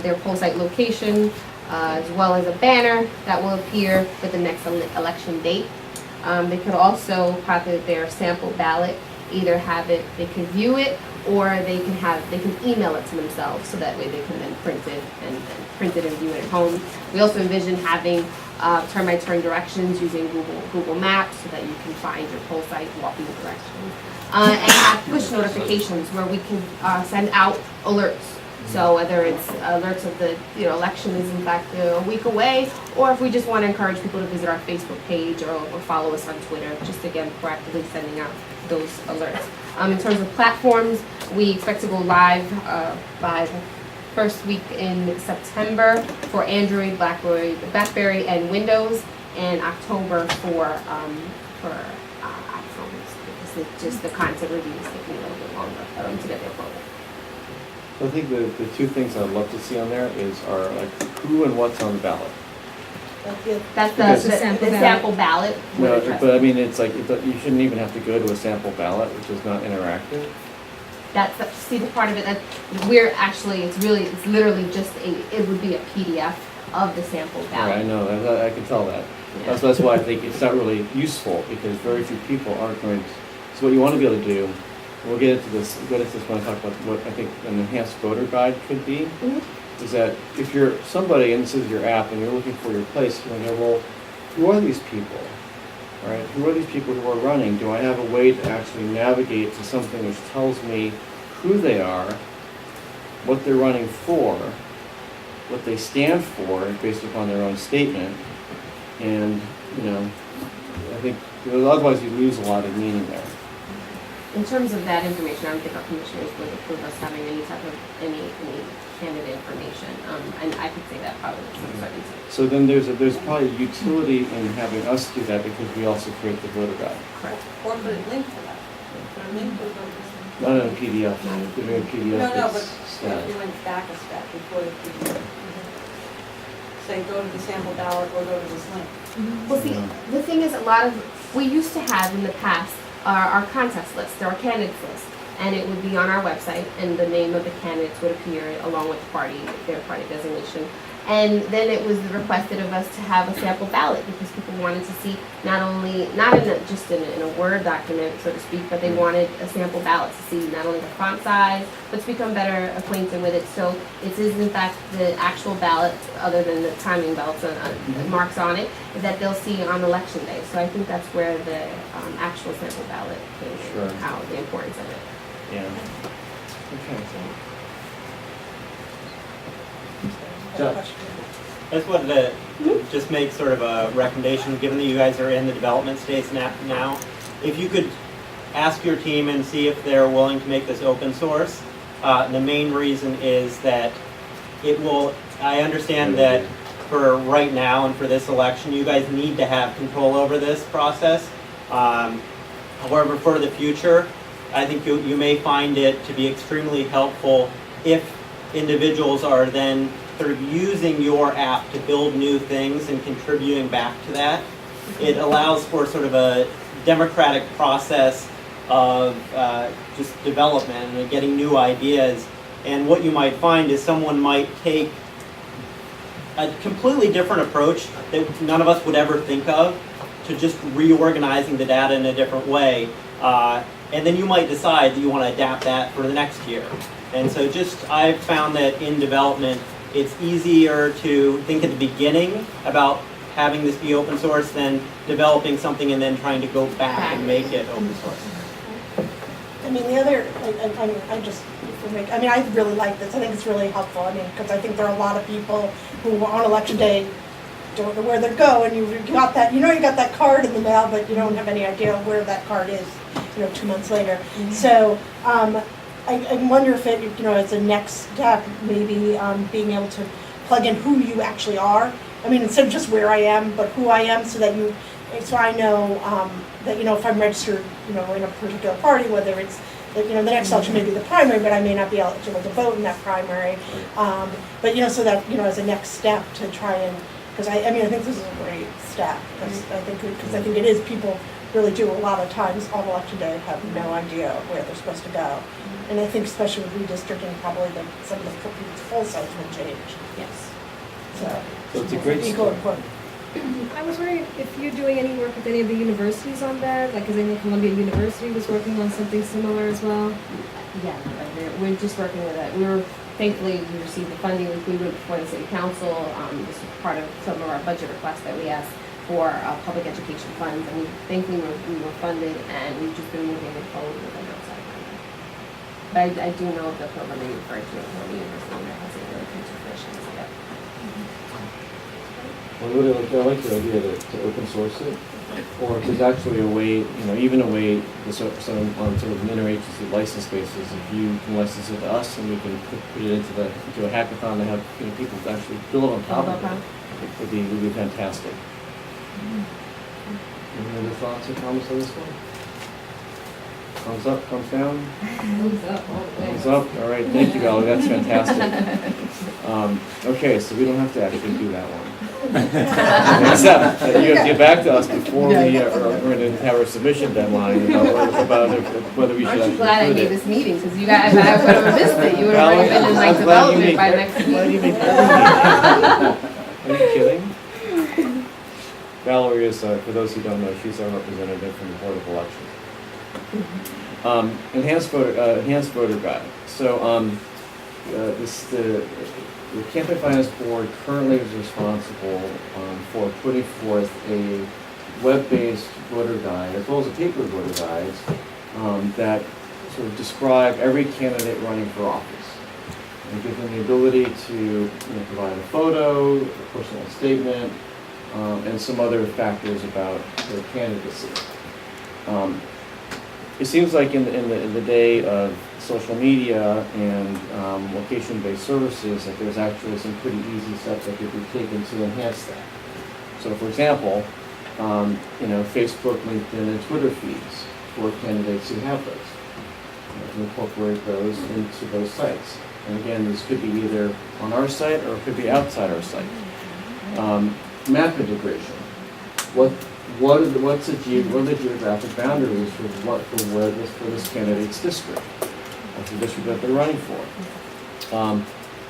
their poll site location, as well as a banner that will appear for the next election date. They could also populate their sample ballot, either have it, they can view it, or they can email it to themselves, so that way they can then print it and view it at home. We also envision having turn-by-turn directions using Google Maps, so that you can find your poll site walking the directions. And have push notifications where we can send out alerts. So whether it's alerts of the election is in fact a week away, or if we just want to encourage people to visit our Facebook page or follow us on Twitter, just again proactively sending out those alerts. In terms of platforms, we expect to go live by the first week in September for Android, BlackBerry, and Windows, and October for iPhones, because it's just the content review is taking a little bit longer to get their program. I think the two things I'd love to see on there are like who and what's on the ballot. That's the sample ballot. No, but it's like you shouldn't even have to go to a sample ballot, which is not interactive. See the part of it that we're actually, it's literally just it would be a PDF of the sample ballot. Right, I know, I can tell that. Yeah. That's why I think it's not really useful, because very few people aren't going to. So what you want to be able to do, we'll get into this when I talk about what I think an enhanced voter guide could be, is that if you're somebody and this is your app and you're looking for your place, you're going to go, well, who are these people? Right? Who are these people who are running? Do I have a way to actually navigate to something which tells me who they are, what they're running for, what they stand for based upon their own statement, and I think otherwise you lose a lot of meaning there. In terms of that information, I don't think our commissioners would approve us having any type of any candidate information, and I could say that probably to some certain extent. So then there's probably utility in having us do that, because we also create the voter guide. Correct. Or put a link to that. Put a link to the voter. Not in a PDF. Doing a PDF. No, but you went back a step before the PDF. Say go to the sample ballot or go to this link. Well, see, the thing is, we used to have in the past our contest list, our candidates list, and it would be on our website, and the name of the candidates would appear along with their party designation. And then it was requested of us to have a sample ballot, because people wanted to see not just in a Word document, so to speak, but they wanted a sample ballot to see not only the font size, but to become better acquainted with it. So it is in fact the actual ballot, other than the timing belts and marks on it, that they'll see on election day. So I think that's where the actual sample ballot came in, how the importance of it. Yeah. Okay. I just wanted to just make sort of a recommendation, given that you guys are in the development stage now. If you could ask your team and see if they're willing to make this open source. The main reason is that it will, I understand that for right now and for this election, you guys need to have control over this process. However, for the future, I think you may find it to be extremely helpful if individuals are then sort of using your app to build new things and contributing back to that. It allows for sort of a democratic process of just development and getting new ideas. And what you might find is someone might take a completely different approach that none of us would ever think of to just reorganizing the data in a different way. And then you might decide that you want to adapt that for the next year. And so I've found that in development, it's easier to think at the beginning about having this be open source than developing something and then trying to go back and make it open source. I mean, the other, I really like this. I think it's really helpful. I mean, because I think there are a lot of people who on election day don't know where they're going. You got that, you got that card in the mail, but you don't have any idea where that card is, 2 months later. Mm-hmm. So I wonder if it, as a next step, maybe being able to plug in who you actually are. I mean, instead of just where I am, but who I am, so I know that, if I'm registered, in a particular party, whether it's, the next election may be the primary, but I may not be eligible to vote in that primary. But, so that, as a next step to try and, because I think this is a great step, because I think it is, people really do a lot of times on election day have no idea where they're supposed to go. And I think especially with redistricting, probably some of the poll sites will change. Yes. So it's a great start. I was wondering if you're doing any work with any of the universities on that, like, because I know Columbia University was working on something similar as well. Yeah, we're just working with it. Thankfully, we received the funding. We went before the city council. This was part of some of our budget requests that we asked for public education funds, and thankfully we were funded, and we've just been moving it forward with an outside funding. But I do know of the program that you referred to at Columbia University that hasn't really come to fruition yet. Well, I like the idea to open source it, or if there's actually a way, even a way on sort of an interagency license basis, if you can license it to us and we can put it into a hackathon to have people actually build on top of it, would be fantastic. Any other thoughts or comments on this one? Thumbs up, thumbs down? Thumbs up, all the way. Thumbs up, all right, thank you, Valerie, that's fantastic. Okay, so we don't have to actually do that one. Except you have to get back to us before we're going to have our submission deadline about whether we should. Aren't you glad I made this meeting? Because you guys, I would have missed it. You would have already been in development by next week. Are you kidding? Valerie is, for those who don't know, she's our representative from the Board of Elections. Enhanced voter guide. So the Campaign Finance Board currently is responsible for putting forth a web-based voter guide, as well as a paper voter guides, that sort of describe every candidate running for office and give them the ability to provide a photo, a personal statement, and some other factors about their candidacy. It seems like in the day of social media and location-based services that there's actually some pretty easy steps that could be taken to enhance that. So, for example, Facebook, LinkedIn, and Twitter feeds for candidates who have those. To incorporate those into those sites. And again, this could be either on our site or it could be outside our site. Map integration. What are the geographic boundaries for this candidate's district, or the district that they're running for?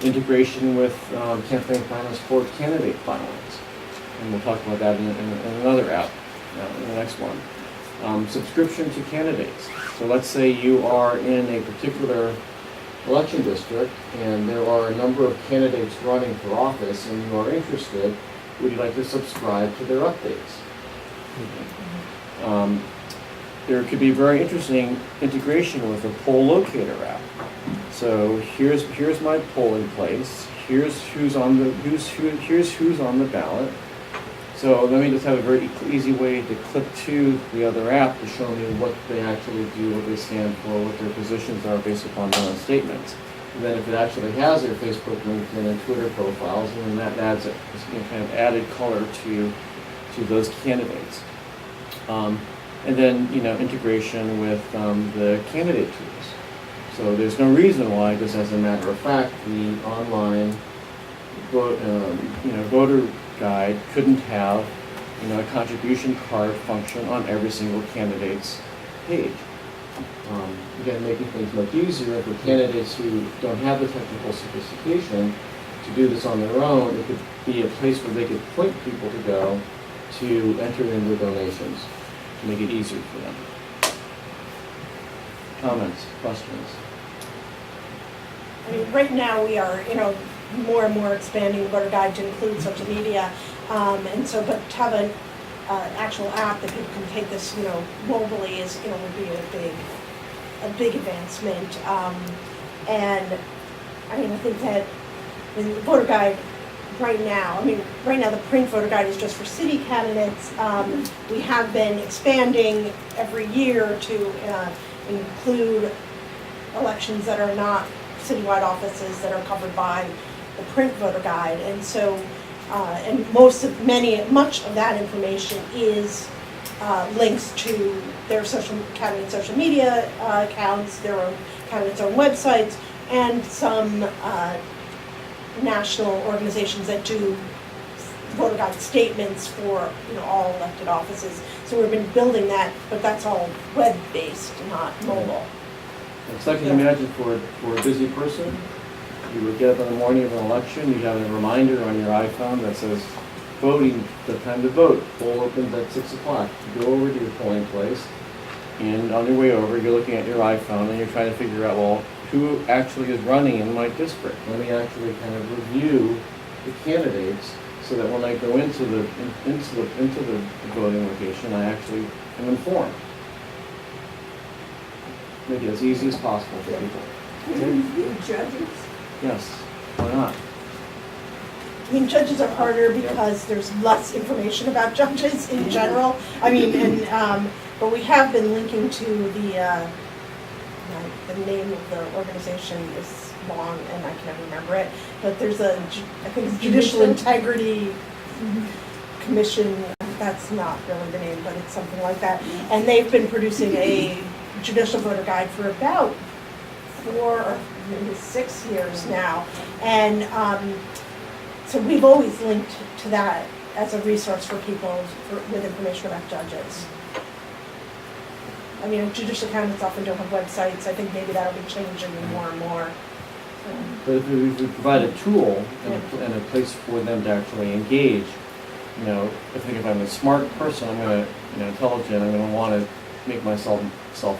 Integration with Campaign Finance Board candidate filings, and we'll talk about that in another app, in the next one. Subscription to candidates. So let's say you are in a particular election district, and there are a number of candidates running for office, and you are interested. Would you like to subscribe to their updates? There could be very interesting integration with a poll locator app. So here's my polling place. here's who's on the ballot. So let me just have a very easy way to click to the other app to show me what they actually do, what they stand for, what their positions are based upon their own statements. And then if it actually has their Facebook, LinkedIn, and Twitter profiles, then that adds a kind of added color to those candidates. And then, integration with the candidate tools. So there's no reason why, just as a matter of fact, the online voter guide couldn't have a contribution card function on every single candidate's page. Again, making things much easier for candidates who don't have the technical sophistication to do this on their own. It could be a place where they could point people to go to enter in their donations to make it easier for them. Comments, questions? I mean, right now we are, more and more expanding the voter guide to include social media, but to have an actual app that people can take this, globally is, would be a big advancement. And I mean, I think that the voter guide right now the print voter guide is just for city candidates. We have been expanding every year to include elections that are not citywide offices that are covered by the print voter guide, and so and much of that information is links to their candidate social media accounts, their own candidates' own websites, and some national organizations that do voter guide statements for all elected offices. So we've been building that, but that's all web-based, not mobile. It's like you can imagine for a busy person, you would get up in the morning of an election, you have a reminder on your iPhone that says, voting, the time to vote, poll opens at 6 o'clock. You go over to your polling place, and on your way over, you're looking at your iPhone, and you're trying to figure out, well, who actually is running in my district? Let me actually kind of review the candidates so that when I go into the voting location, I actually am informed. Make it as easy as possible for people. Judges? Yes, why not? I mean, judges are harder because there's less information about judges in general. I mean, but we have been linking to the name of the organization is long and I can never remember it. But there's I think it's Judicial Integrity Commission. That's not really the name, but it's something like that. And they've been producing a judicial voter guide for about 4 or maybe 6 years now. And so we've always linked to that as a resource for people with information about judges. I mean, judicial candidates often don't have websites. I think maybe that'll be changing more and more. But if we provide a tool and a place for them to actually engage, I think if I'm a smart person, I'm going to, intelligent, I'm going to want to make myself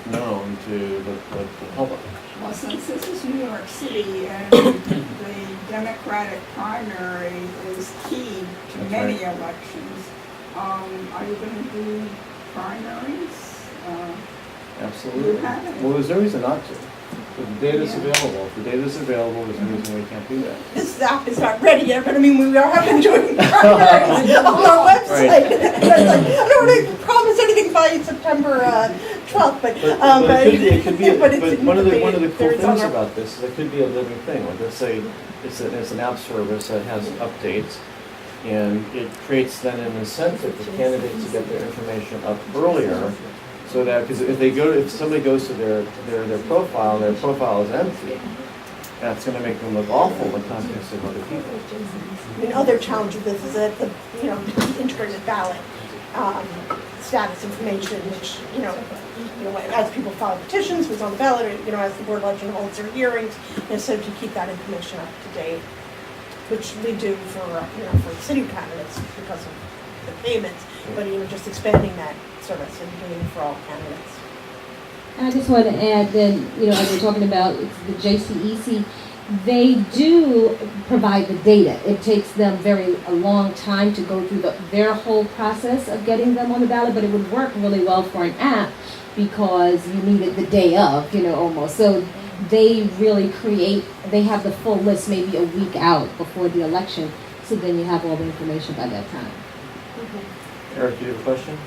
known to the public. Well, since this is New York City and the Democratic primary is key to many elections, are you going to do primaries? Absolutely. Well, there's no reason not to. If the data's available. If the data's available, there's no reason we can't do that. This app is not ready yet, but I mean, we have been doing primaries on our website. Right. I don't want to promise anything by September 12th, but it could be. But one of the cool there's things about this is it could be a living thing. Like let's say it's an app service that has updates, and it creates then an incentive for candidates to get their information up earlier. So that, because if somebody goes to their profile and their profile is empty, that's going to make them look awful in the context of other people. I mean, other challenge with this is that the integrated ballot status information, which as people file petitions, who's on the ballot, as the board of election holds their hearings, so to keep that information up to date, which we do for city candidates because of the payments, but just expanding that service and doing it for all candidates. And I just want to add that, as we're talking about the JCEC, they do provide the data. It takes them a long time to go through their whole process of getting them on the ballot, but it would work really well for an app because you need it the day of, almost. So they really they have the full list maybe a week out before the election, so then you have all the information by that time. Eric, do you have a question?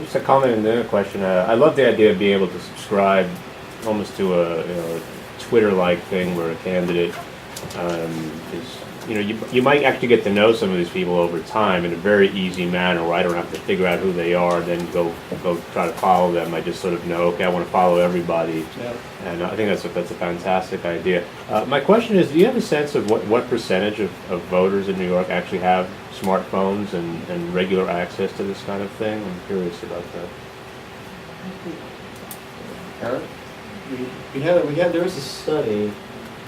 Just a comment and then a question. I love the idea of being able to subscribe almost to a Twitter-like thing where a candidate is, you might actually get to know some of these people over time in a very easy manner where I don't have to figure out who they are, then go try to follow them. I just sort of know, okay, I want to follow everybody. Yeah. And I think that's a fantastic idea. My question is, do you have a sense of what percentage of voters in New York actually have smartphones and regular access to this kind of thing? I'm curious about that. Eric? There was a study.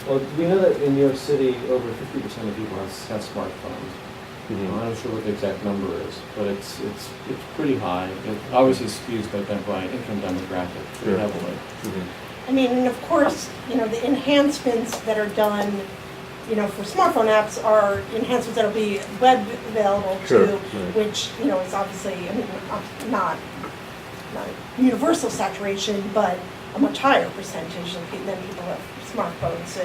Well, we know that in New York City, over 50% of people have smartphones. I'm not sure what the exact number is, but it's pretty high. It obviously skews by income demographic pretty heavily. I mean, and of course, the enhancements that are done, for smartphone apps are enhancements that'll be web available too, which, is obviously, not universal saturation, but a much higher percentage than people have smartphones.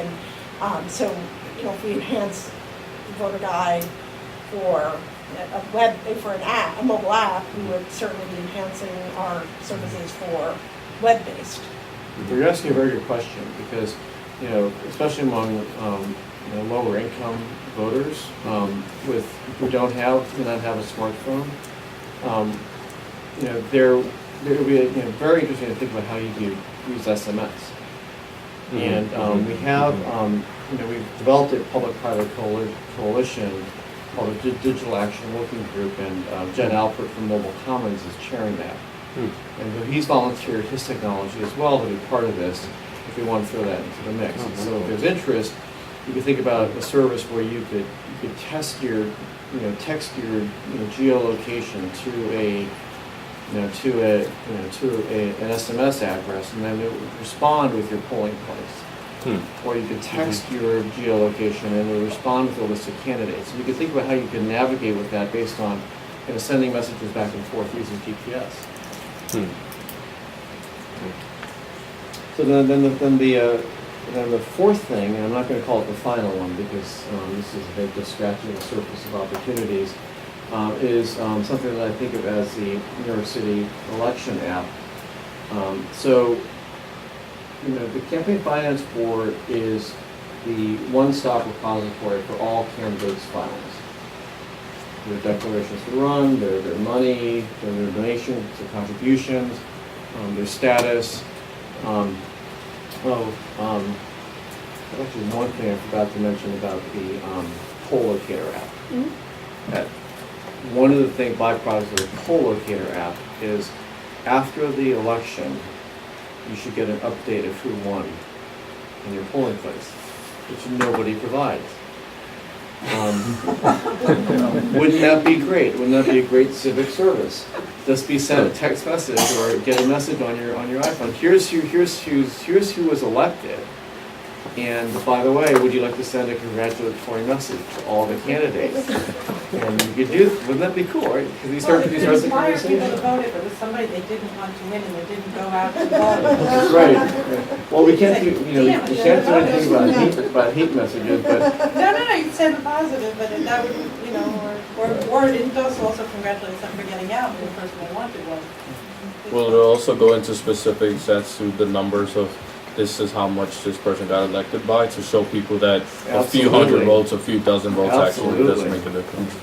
And so, if we enhance voter guide for a mobile app, we would certainly be enhancing our services for web-based. You're asking a very good question because, especially among lower income voters who do not have a smartphone, there would be very interesting to think about how you use SMS. And we have we've developed a public-private coalition called the Digital Action Working Group, and Jen Alpert from Mobile Commons is chairing that. And he's volunteered his technology as well to be part of this if we want to throw that into the mix. And so if there's interest, you could think about a service where you could test your, text your geolocation to an SMS address, and then it would respond with your polling place. Or you could text your geolocation and it would respond with a list of candidates. So you could think about how you can navigate with that based on sending messages back and forth using GPS. So then the fourth thing, and I'm not going to call it the final one because this is just scratching the surface of opportunities, is something that I think of as the New York City election app. The Campaign Finance Board is the one-stop repository for all candidates' filings. Their declarations to run, their money, their donations, their contributions, their status. Actually, one thing I forgot to mention about the poll locator app. One of the byproducts of the poll locator app is after the election, you should get an update of who won in your polling place, which nobody provides. Wouldn't that be great? Wouldn't that be a great civic service? Just be sent a text message or get a message on your iPhone. Here's who was elected. And by the way, would you like to send a congratulatory message to all the candidates? And you could do. Wouldn't that be cool, right? Because these start the conversation. People to vote if it was somebody they didn't want to win and they didn't go out to vote. That's right. Well, we can't do we can't do anything about hate messages, but No, you can send a positive, but that would or it does also congratulate them for getting out when the person they wanted was. Will it also go into specifics as to the numbers of this is how much this person got elected by, to show people that a few hundred votes, a few dozen votes actually does make a difference?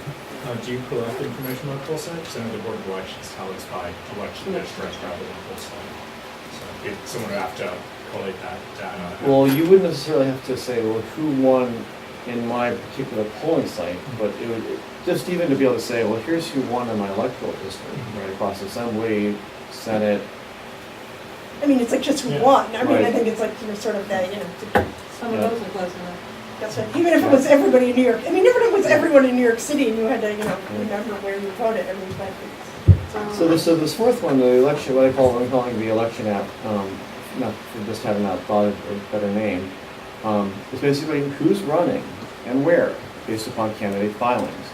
Do you collect information on poll site? Because I know the Board of Elections tallies by election districts rather than poll site. So if someone would have to collate that data. Well, you wouldn't necessarily have to say, well, who won in my particular polling site, but it would just even to be able to say, well, here's who won in my electoral district, right across the Assembly, Senate. I mean, it's like just one. I mean, I think it's like sort of that, Some of those are close enough. That's right. Even if it was everybody in New York. I mean, even if it was everyone in New York City and you had to, remember where you voted. I mean, So this fourth one, the election, I'm calling the election app, not for just having not thought of a better name, is basically who's running and where, based upon candidate filings.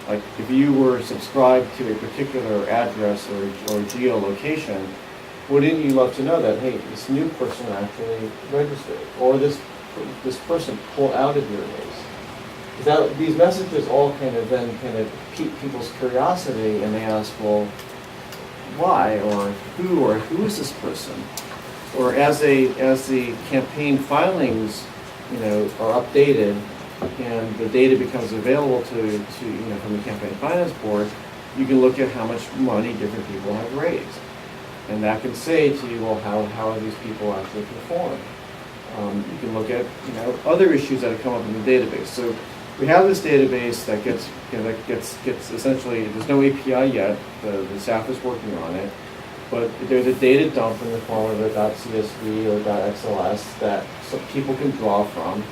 Like if you were subscribed to a particular address or geolocation, wouldn't you love to know that, hey, this new person actually registered, or this person pulled out of your race? These messages all kind of then kind of pique people's curiosity, and they ask, well, why, or who is this person? Or as the campaign filings, are updated, and the data becomes available to from the Campaign Finance Board, you can look at how much money different people have raised. And that can say to you, well, how are these people actually performing? You can look at other issues that have come up in the database. So we have this database that gets essentially, there's no API yet. The staff is working on it, but there's a data dump in the form of a .csv or .xls that people can draw from.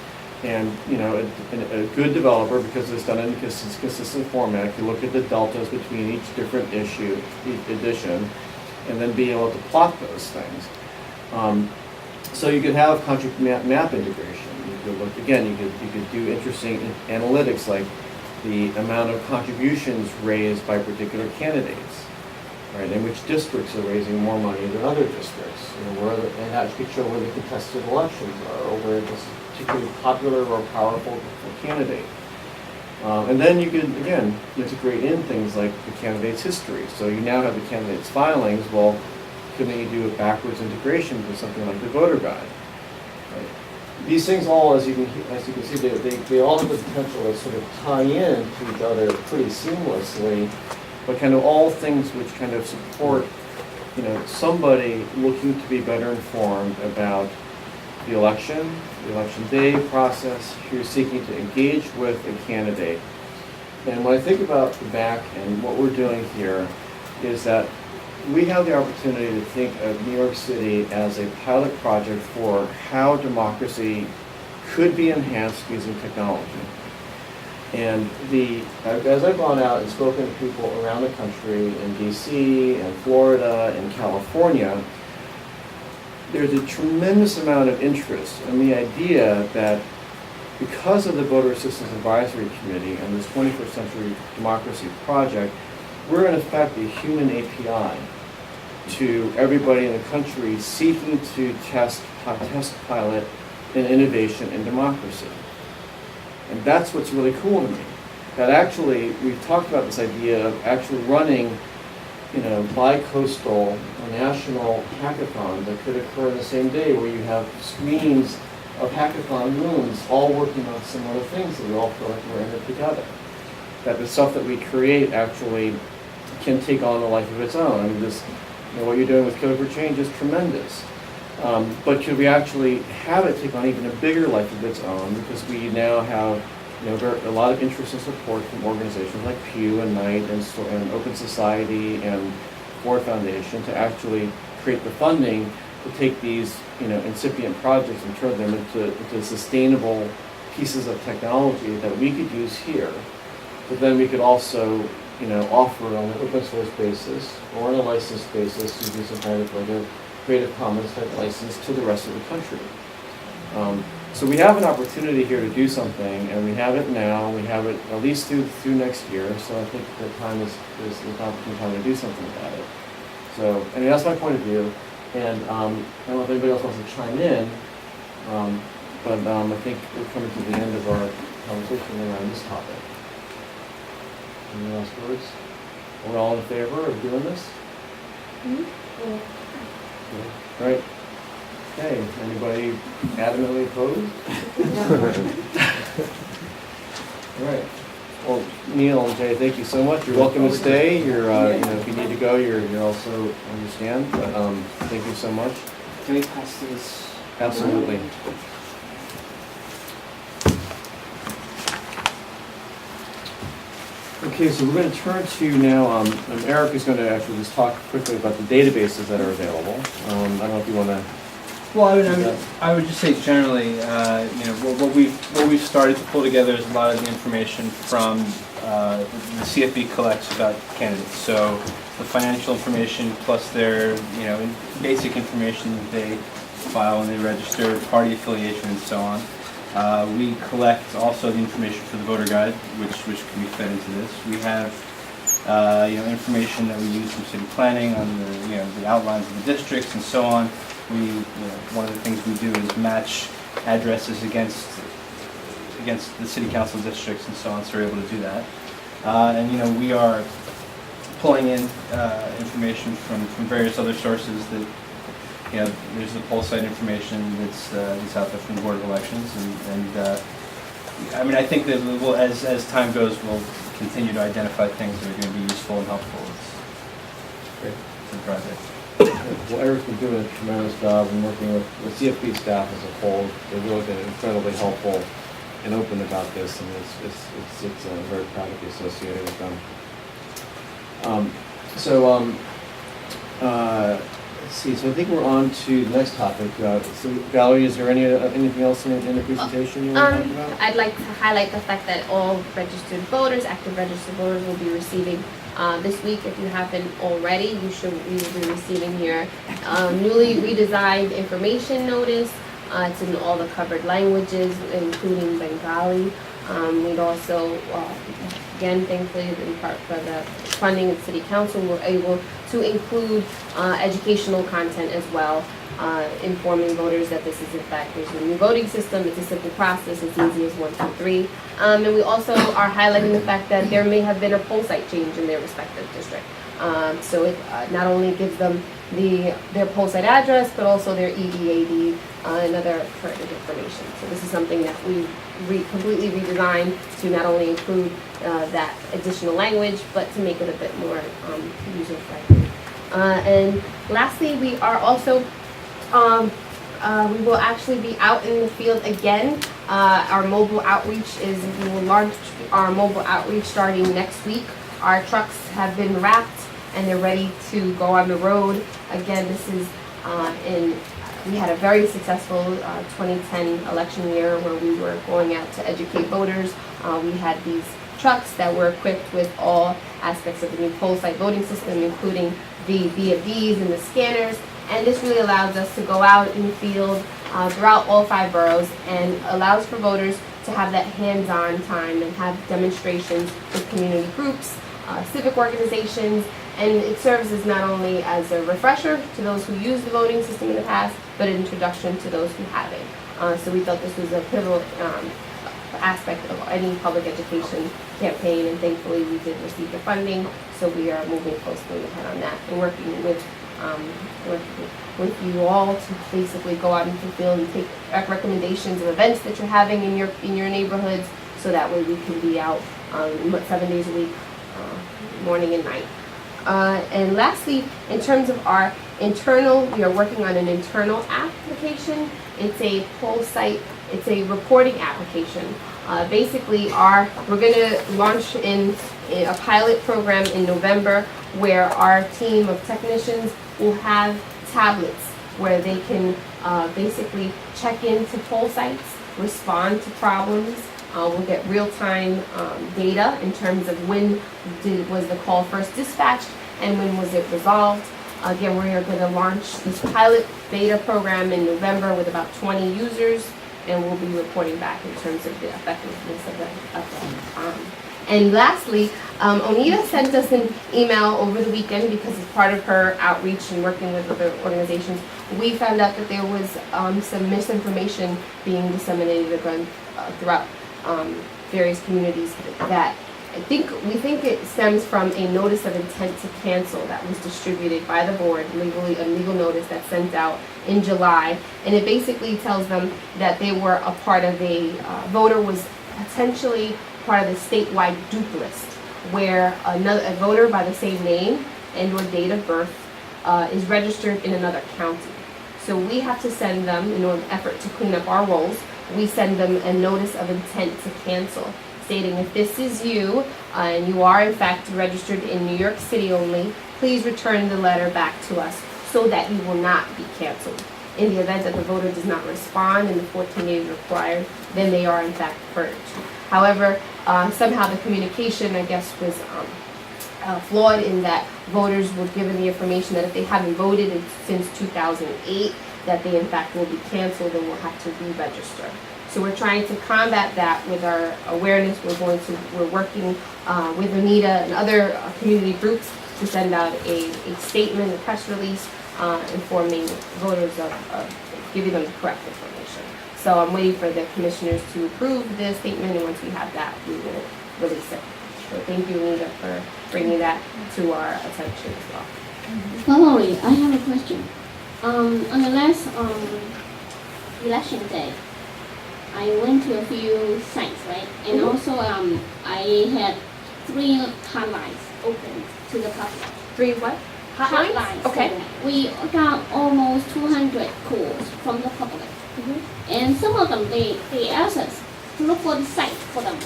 And a good developer, because it's done in a consistent format, can look at the deltas between each different each edition, and then be able to plot those things. So you could have country map integration. You could look again. You could do interesting analytics like the amount of contributions raised by particular candidates, right? And which districts are raising more money than other districts, and that could show where the contested elections are, or where this particularly popular or powerful candidate. And then you could, again, integrate in things like the candidate's history. So you now have the candidate's filings. Well, couldn't you do a backwards integration with something like the voter guide? Right? These things all, as you can see, they all have the potential to sort of tie in to each other pretty seamlessly, but kind of all things which kind of support, somebody looking to be better informed about the election day process, who's seeking to engage with a candidate. And when I think about the VAAC and what we're doing here, is that we have the opportunity to think of New York City as a pilot project for how democracy could be enhanced using technology. And as I've gone out and spoken to people around the country, in DC and Florida and California, there's a tremendous amount of interest in the idea that because of the Voter Assistance Advisory Committee and this 21st Century Democracy Project, we're in effect a human API to everybody in the country seeking to test pilot an innovation in democracy. And that's what's really cool to me. That actually, we've talked about this idea of actually running bi-coastal or national hackathons that could occur in the same day, where you have screens of hackathon rooms all working on similar things that we all feel like we're in it together. That the stuff that we create actually can take on a life of its own. I mean, what you're doing with Code for Change is tremendous. But could we actually have it take on even a bigger life of its own, because we now have a lot of interest and support from organizations like Pew and Knight and Open Society and Ford Foundation to actually create the funding to take these incipient projects and turn them into sustainable pieces of technology that we could use here. But then we could also offer on an open source basis or on a licensed basis to do some kind of like a Creative Commons type license to the rest of the country. So we have an opportunity here to do something, and we have it now. We have it at least through next year. So I think the time is the opportune time to do something about it. So anyway, that's my point of view. And I don't know if anybody else wants to chime in, but I think we're coming to the end of our conversation around this topic. Any last words? Are we all in favor of doing this? Mm-hmm. Yeah. Right. Okay, anybody adamantly opposed? All right. Well, Neil and Jay, thank you so much. You're welcome to stay. You're, if you need to go, you're also understand. But thank you so much. Can we pass this? Absolutely. Okay, so we're going to turn to now, Eric is going to actually just talk quickly about the databases that are available. I don't know if you want to... Well, I would just say generally, what we've started to pull together is a lot of the information from the CFB collects about candidates. So the financial information plus their, basic information that they file when they register, party affiliation, and so on. We collect also the information for the voter guide, which can be fed into this. We have information that we use from city planning on the outlines of the districts and so on. One of the things we do is match addresses against the city council districts and so on, so we're able to do that. And we are pulling in information from various other sources that, there's the poll site information that's out there from the Board of Elections, and I think that as time goes, we'll continue to identify things that are going to be useful and helpful. It's a project. Well, Eric's been doing a tremendous job in working with the CFP staff as a whole. They've really been incredibly helpful and open about this, and it's very proud to be associated with them. Let's see. So I think we're on to the next topic. So Valerie, is there anything else in the presentation you want to talk about? I'd like to highlight the fact that all registered voters, active registered voters, will be receiving this week. If you haven't already, you will be receiving your newly redesigned information notice. It's in all the covered languages, including Bengali. We'd also, again, thankfully, in part for the funding of the City Council, we're able to include educational content as well, informing voters that this is, in fact, there's a new voting system. It's a simple process, as easy as 1, 2, 3. And we also are highlighting the fact that there may have been a poll site change in their respective district. So it not only gives them their poll site address, but also their EDAD and other pertinent information. So this is something that we completely redesigned to not only include that additional language, but to make it a bit more user-friendly. And lastly, we are also, we will actually be out in the field again. Our mobile outreach we will launch our mobile outreach starting next week. Our trucks have been wrapped and they're ready to go on the road. Again, this is we had a very successful 2010 election year where we were going out to educate voters. We had these trucks that were equipped with all aspects of the new poll site voting system, including the VFDs and the scanners. And this really allows us to go out in the field throughout all 5 boroughs and allows for voters to have that hands-on time and have demonstrations with community groups, civic organizations, and it serves as not only as a refresher to those who used the voting system in the past, but an introduction to those who haven't. So we thought this was a pivotal aspect of any public education campaign, and thankfully we did receive the funding, so we are moving closely ahead on that and working with you all to basically go out into the field and take recommendations of events that you're having in your neighborhoods, so that way we can be out 7 days a week, morning and night. And lastly, in terms of our internal, we are working on an internal application. It's a poll site, it's a reporting application. Basically, we're going to launch in a pilot program in November where our team of technicians will have tablets where they can basically check into poll sites, respond to problems. We'll get real-time data in terms of when was the call first dispatched and when was it resolved. Again, we are going to launch this pilot beta program in November with about 20 users, and we'll be reporting back in terms of the effectiveness of that. And lastly, Onita sent us an email over the weekend because as part of her outreach and working with other organizations, we found out that there was some misinformation being disseminated throughout various communities that we think it stems from a notice of intent to cancel that was distributed by the board, a legal notice that's sent out in July, and it basically tells them that they were a part of a voter was potentially part of the statewide dupe list, where a voter by the same name and or date of birth is registered in another county. So we have to send them, in an effort to clean up our rolls, we send them a notice of intent to cancel, stating if this is you and you are in fact registered in New York City only, please return the letter back to us so that you will not be canceled. In the event that the voter does not respond in the 14 days required, then they are in fact purged. However, somehow the communication, I guess, was flawed in that voters were given the information that if they haven't voted since 2008, that they in fact will be canceled and will have to re-register. So we're trying to combat that with our awareness. We're working with Anita and other community groups to send out a statement, a press release, informing voters of giving them the correct information. So I'm waiting for the commissioners to approve the statement, and once we have that, we will release it. So thank you, Anita, for bringing that to our attention as well. Valerie, I have a question. On the last election day, I went to a few sites, right? And also I had 3 hotlines open to the public. 3 what? Hotlines? Okay. We got almost 200 calls from the public. And some of them, they asked us to look for the site for them.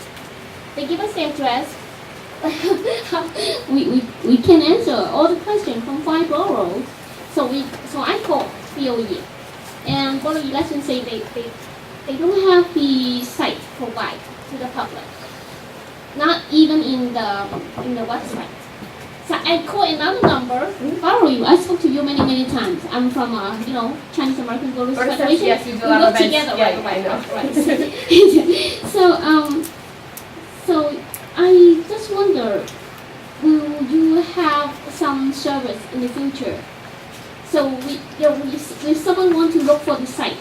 They give us the address. we can answer all the questions from 5 boroughs. So I called BOE, and Board of Elections say they don't have the site provided to the public, not even in the website. So I called another number. Valerie, I spoke to you many times. I'm from Chinese American Voters Federation. Yes, you do we a lot work of events. together, Yeah, right. So I just wonder, will you have some service in the future? So if someone wants to look for the site,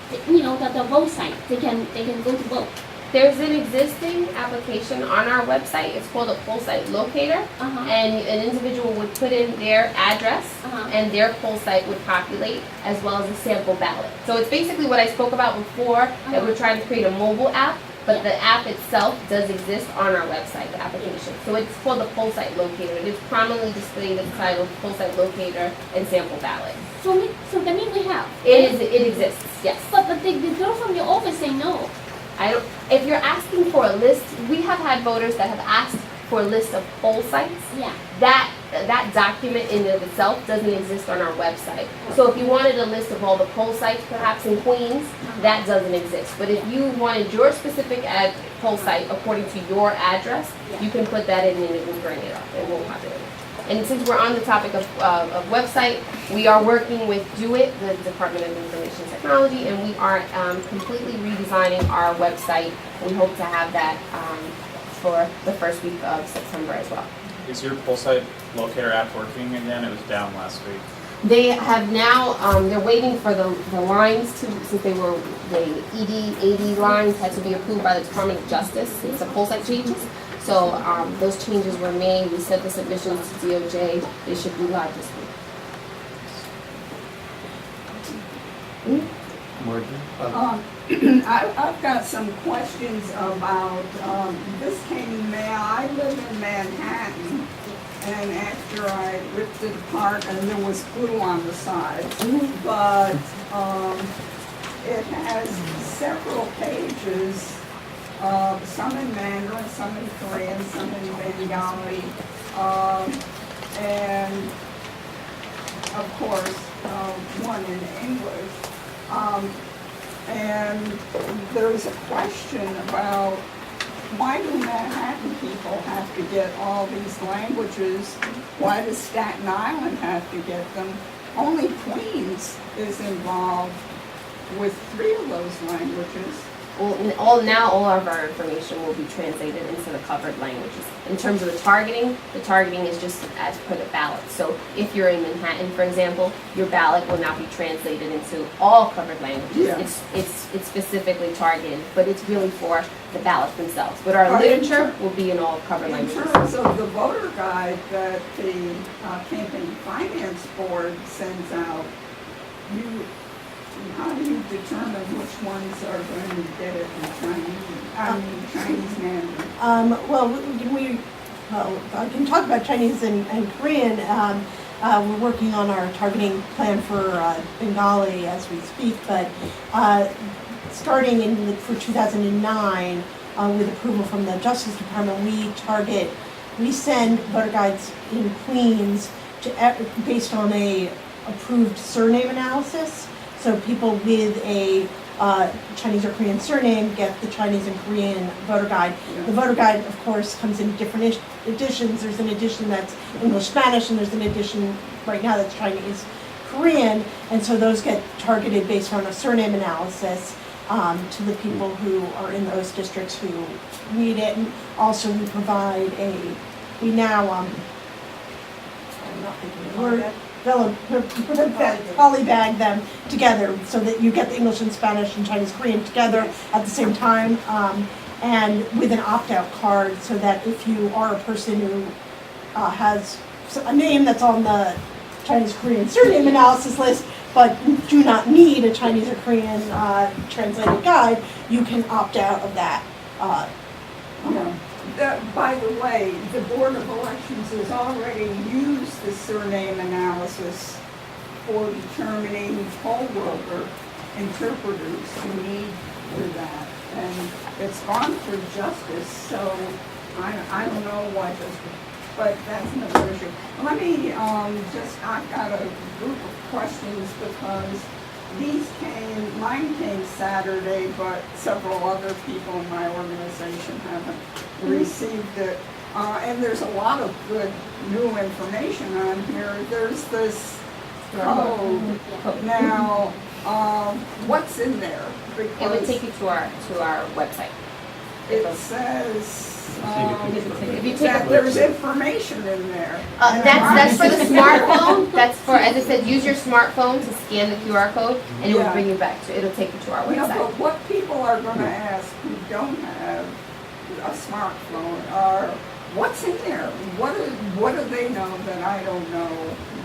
the vote site, they can go to vote. There's an existing application on our website. It's called a poll site locator, and an individual would put in their address, and their poll site would populate, as well as a sample ballot. So it's basically what I spoke about before, that we're trying to create a mobile app, but the app itself does exist on our website, the application. So it's called the poll site locator, and it's prominently displayed as titled poll site locator and sample ballot. So that means we have. It exists, yes. But the girl from your office say no. If you're asking for a list, we have had voters that have asked for a list of poll sites. Yeah. That document in and of itself doesn't exist on our website. So if you wanted a list of all the poll sites, perhaps in Queens, that doesn't exist. But if you wanted your specific poll site according to your address, you can put that in and it will bring it up. It won't populate. And since we're on the topic of website, we are working with DoIT, the Department of Information Technology, and we are completely redesigning our website. We hope to have that for the first week of September as well. Is your poll site locator app working again? It was down last week. They have now, they're waiting for the lines to, since the AD lines had to be approved by the Department of Justice, since the poll site changes. So those changes were made. We sent the submissions to DOJ. They should be live this week. I've got some questions about, this came in May. I live in Manhattan, and after I ripped it apart, and there was glue on the sides, but it has several pages, some in Mandarin, some in Korean, some in Bengali, and of course, one in English. And there's a question about why do Manhattan people have to get all these languages? Why does Staten Island have to get them? Only Queens is involved with 3 of those languages. All of our information will be translated into the covered languages. In terms of the targeting is just as per the ballot. So if you're in Manhattan, for example, your ballot will not be translated into all covered languages. Yeah. It's specifically targeted, but it's really for the ballots themselves. But our literature will be in all covered languages. In terms of the voter guide that the Campaign Finance Board sends out, how do you determine which ones are going to get it in Chinese Mandarin? Well, I can talk about Chinese and Korean. We're working on our targeting plan for Bengali as we speak, but starting for 2009, with approval from the Justice Department, we send voter guides in Queens based on a approved surname analysis. So people with a Chinese or Korean surname get the Chinese and Korean voter guide. Yeah. The voter guide, of course, comes in different editions. There's an edition that's English-Spanish, and there's an edition right now that's Chinese-Korean, and so those get targeted based on a surname analysis. to the people who are in those districts who need it. And also we provide we now, I'm not thinking of the word, polybag them together so that you get the English and Spanish and Chinese Korean together at the same time, and with an opt-out card, so that if you are a person who has a name that's on the Chinese Korean surname analysis list, but do not need a Chinese or Korean translated guide, you can opt out of that. By the way, the Board of Elections has already used the surname analysis for determining poll worker interpreters who need for that. And it's gone for justice, so I don't know why but that's another issue. Let me I've got a group of questions because mine came Saturday, but several other people in my organization haven't received it. And there's a lot of good new information on here. There's this code. Now, what's in there? It would take you to our website. It says that there's information in there. That's for the smartphone. That's for, as I said, use your smartphone to scan the QR code, and it will bring you back to. It'll take you to our website. Yeah, but what people are going to ask who don't have a smartphone are, what's in there? What do they know that I don't know?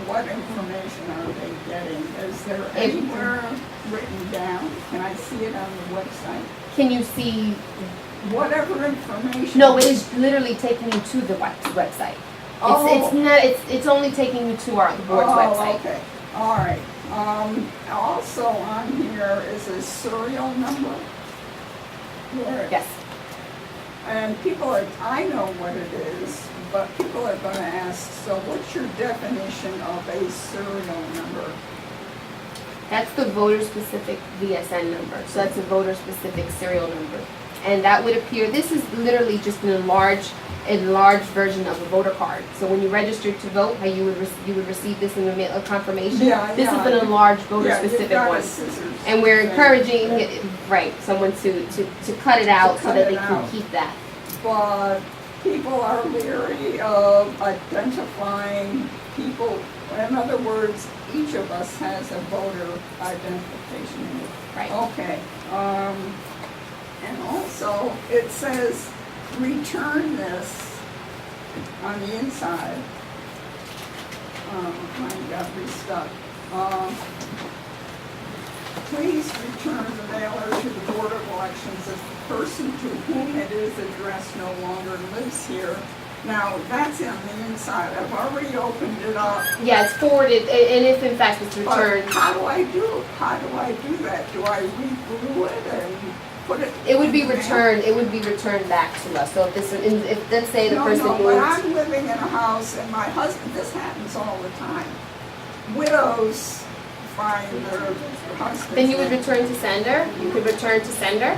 What information are they getting? Is there anywhere written down? Can I see it on the website? Can you see? Whatever information. No, it is literally taking you to the website. It's only taking you to the board's website. Okay. All right. Also on here is a serial number. Yes. And I know what it is, but people are going to ask, so what's your definition of a serial number? That's the voter-specific VSN number. So that's a voter-specific serial number. And that would appear, this is literally just an enlarged version of a voter card. So when you register to vote, how you would receive this in the mail, a confirmation. This is an enlarged voter-specific one. And we're encouraging, someone to cut it out so that they can keep that. But people are leery of identifying people. In other words, each of us has a voter identification. Right. Okay. And also, it says, return this on the inside. Mine got restuck. Please return the mailer to the Board of Elections if the person to whom it is addressed no longer lives here. Now, that's on the inside. I've already opened it up. Yeah, it's forwarded, and if in fact it's returned. But how do I do that? Do I re-glue it and put it? It would be returned. It would be returned back to us. So if let's say the person moved. But I'm living in a house, and my husband. This happens all the time. Widows find their husbands. Then you would return to sender. You could return to sender.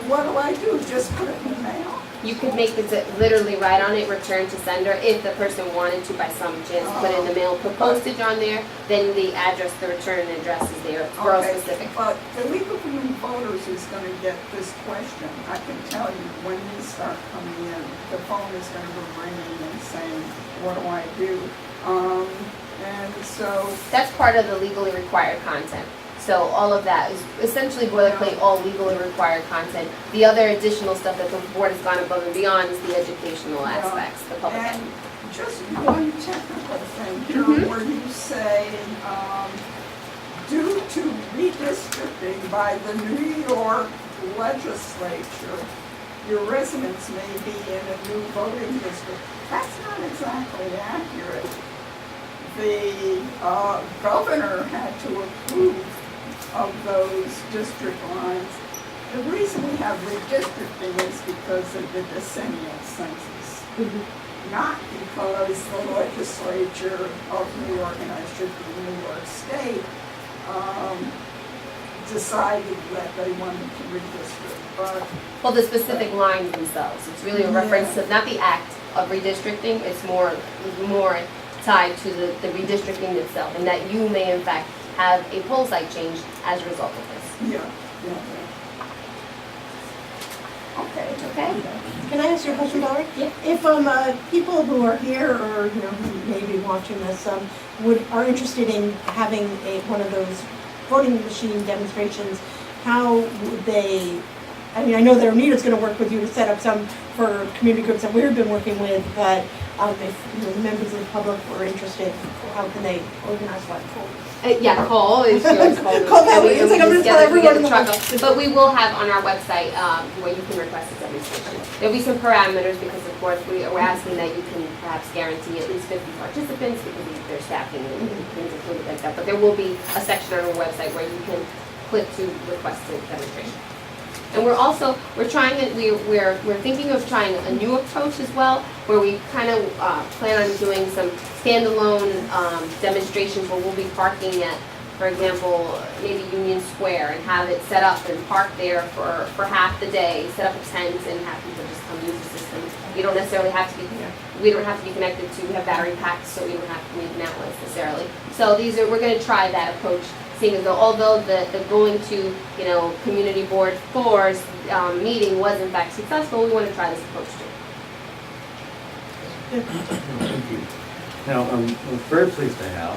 What do I do? Just put it in the mail? You could make it literally write on it, return to sender, if the person wanted to by some chance put in the mail, put postage on there, then the address, the return address is there, borough specific. But the League of Women Voters is going to get this question. I can tell you, when these start coming in, the phone is going to be ringing and saying, what do I do? And so... That's part of the legally required content. So all of that is essentially boilerplate, all legally required content. The other additional stuff that the board has gone above and beyond is the educational aspects, the public. And just one technical thing here, where you say, due to redistricting by the New York legislature, your residents may be in a new voting district. That's not exactly accurate. The governor had to approve of those district lines. The reason we have redistricting is because of the decennial census, not because the legislature of New York, and I should be New York State, decided that they wanted to redistrict. Well, the specific lines themselves. It's really a reference to not the act of redistricting. It's more tied to the redistricting itself, and that you may in fact have a poll site change as a result of this. Yeah. Okay. Okay? Can I ask you a question, Valerie? Yeah. If people who are here or who may be watching this are interested in having one of those voting machine demonstrations, how would they? I mean, I know that Anita's going to work with you to set up some for community groups that we've been working with, but if the members of the public were interested, how can they organize one? Yeah, call is yours. Call that way. It's like I'm going to tell everyone in the truck. But we will have on our website where you can request a demonstration. There'll be some parameters because, of course, we're asking that you can perhaps guarantee at least 50 participants because they're staffing and things included like that. But there will be a section on our website where you can click to request a demonstration. And we're thinking of trying a new approach as well, where we kind of plan on doing some standalone demonstrations where we'll be parking at, for example, maybe Union Square and have it set up and park there for half the day, set up a tent and have people just come use the system. You don't necessarily have to be we don't have to be connected to, we have battery packs, so we don't have to need an outlet necessarily. So we're going to try that approach. Seeing as though, although the going to, community board 4's meeting was in fact successful, we want to try this approach too. Thank you. Now, we're very pleased to have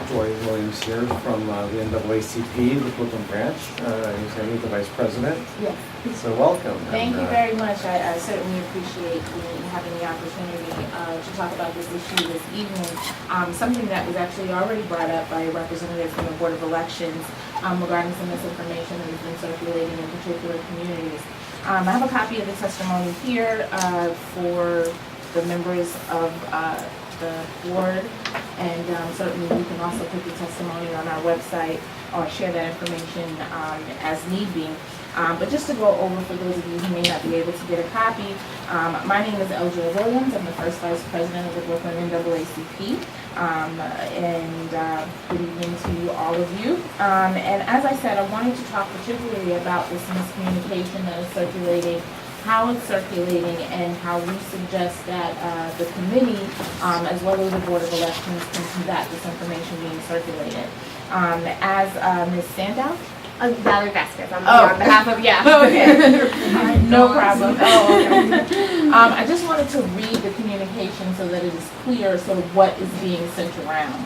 Joy Williams here from the NAACP, the Brooklyn branch. He's going to be the vice president. Yes. So welcome. Thank you very much. I certainly appreciate having the opportunity to talk about this issue this evening. Something that was actually already brought up by a representative from the Board of Elections regarding some misinformation that has been circulating in particular communities. I have a copy of the testimony here for the members of the board, and certainly you can also put the testimony on our website or share that information as need be. But just to go over for those of you who may not be able to get a copy, my name is Elja Williams. I'm the first vice president of the Brooklyn NAACP. Good evening to all of you. And as I said, I wanted to talk particularly about this miscommunication that is circulating, how it's circulating, and how we suggest that the committee, as well as the Board of Elections, can combat this information being circulated. As Ms. Sandow? Valerie Vasquez, I'm here on behalf of, Okay. No problem. I just wanted to read the communication so that it is clear sort of what is being sent around.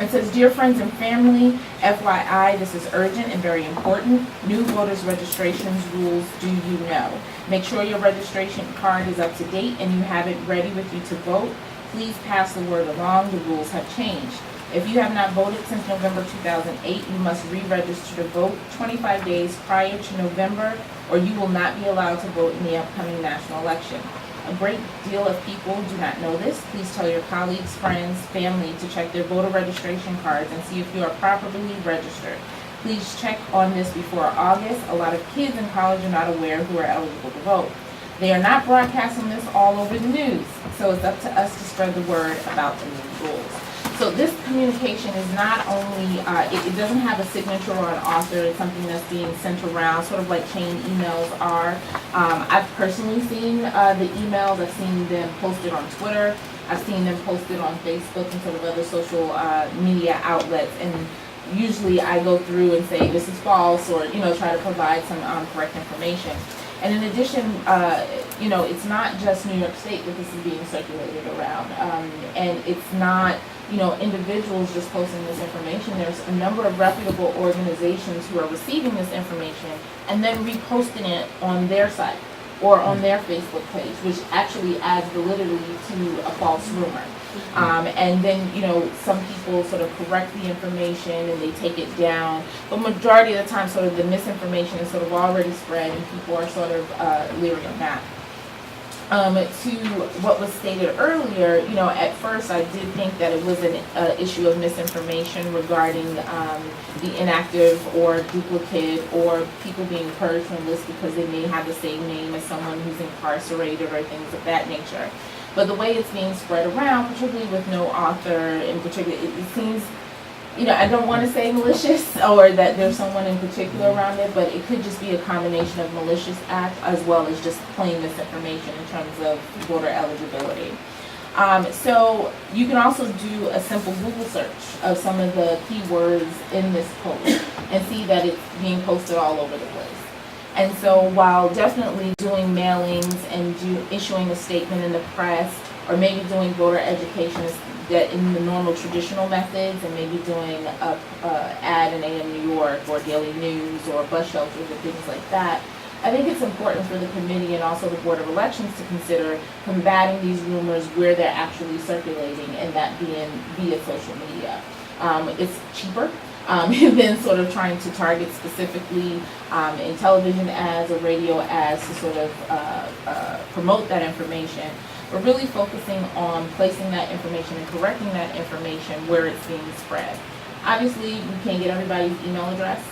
It says, "Dear friends and family, FYI, this is urgent and very important. New voters registrations rules do you know. Make sure your registration card is up to date and you have it ready with you to vote. Please pass the word along. The rules have changed. If you have not voted since November 2008, you must re-register to vote 25 days prior to November, or you will not be allowed to vote in the upcoming national election. A great deal of people do not know this. Please tell your colleagues, friends, family to check their voter registration cards and see if you are properly registered. Please check on this before August. A lot of kids in college are not aware who are eligible to vote. They are not broadcasting this all over the news, so it's up to us to spread the word about the new rules." So this communication is not only, it doesn't have a signature or an author. It's something that's being sent around, sort of like chain emails are. I've personally seen the emails. I've seen them posted on Twitter. I've seen them posted on Facebook and sort of other social media outlets. And usually I go through and say this is false, or try to provide some correct information. And in addition, it's not just New York State that this is being circulated around, and it's not individuals just posting this information. There's a number of reputable organizations who are receiving this information and then reposting it on their site or on their Facebook page, which actually adds validity to a false rumor. And then, some people sort of correct the information and they take it down. But majority of the time, sort of the misinformation is sort of already spread and people are sort of leery of that. To what was stated earlier, at first I did think that it was an issue of misinformation regarding the inactive or duplicate or people being purged from lists because they may have the same name as someone who's incarcerated or things of that nature. But the way it's being spread around, particularly with no author in particular, it seems, I don't want to say malicious or that there's someone in particular around it, but it could just be a combination of malicious act as well as just plain misinformation in terms of voter eligibility. So you can also do a simple Google search of some of the keywords in this post and see that it's being posted all over the place. And so while definitely doing mailings and issuing a statement in the press, or maybe doing voter education that in the normal traditional methods, and maybe doing a ad in AM New York or Daily News or bus shelters and things like that, I think it's important for the committee and also the Board of Elections to consider combating these rumors where they're actually circulating, and that being via social media. It's cheaper than sort of trying to target specifically in television ads or radio ads to sort of promote that information. We're really focusing on placing that information and correcting that information where it's being spread. Obviously, we can't get everybody's email address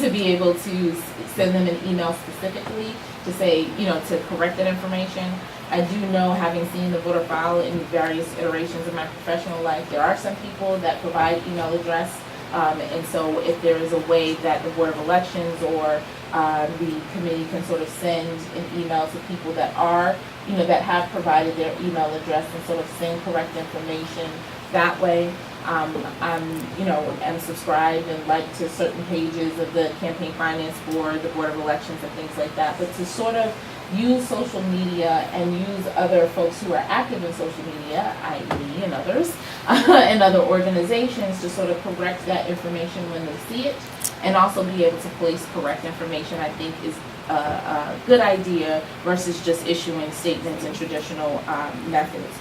to be able to send them an email specifically to say, to correct that information. I do know, having seen the voter file in various iterations of my professional life, there are some people that provide email address. And so if there is a way that the Board of Elections or the committee can sort of send an email to people that are, that have provided their email address and sort of send correct information that way. I'm subscribed and like to certain pages of the Campaign Finance Board, the Board of Elections and things like that. But to sort of use social media and use other folks who are active in social media, i.e. and others, and other organizations to sort of correct that information when they see it, and also be able to place correct information, I think is a good idea versus just issuing statements in traditional methods.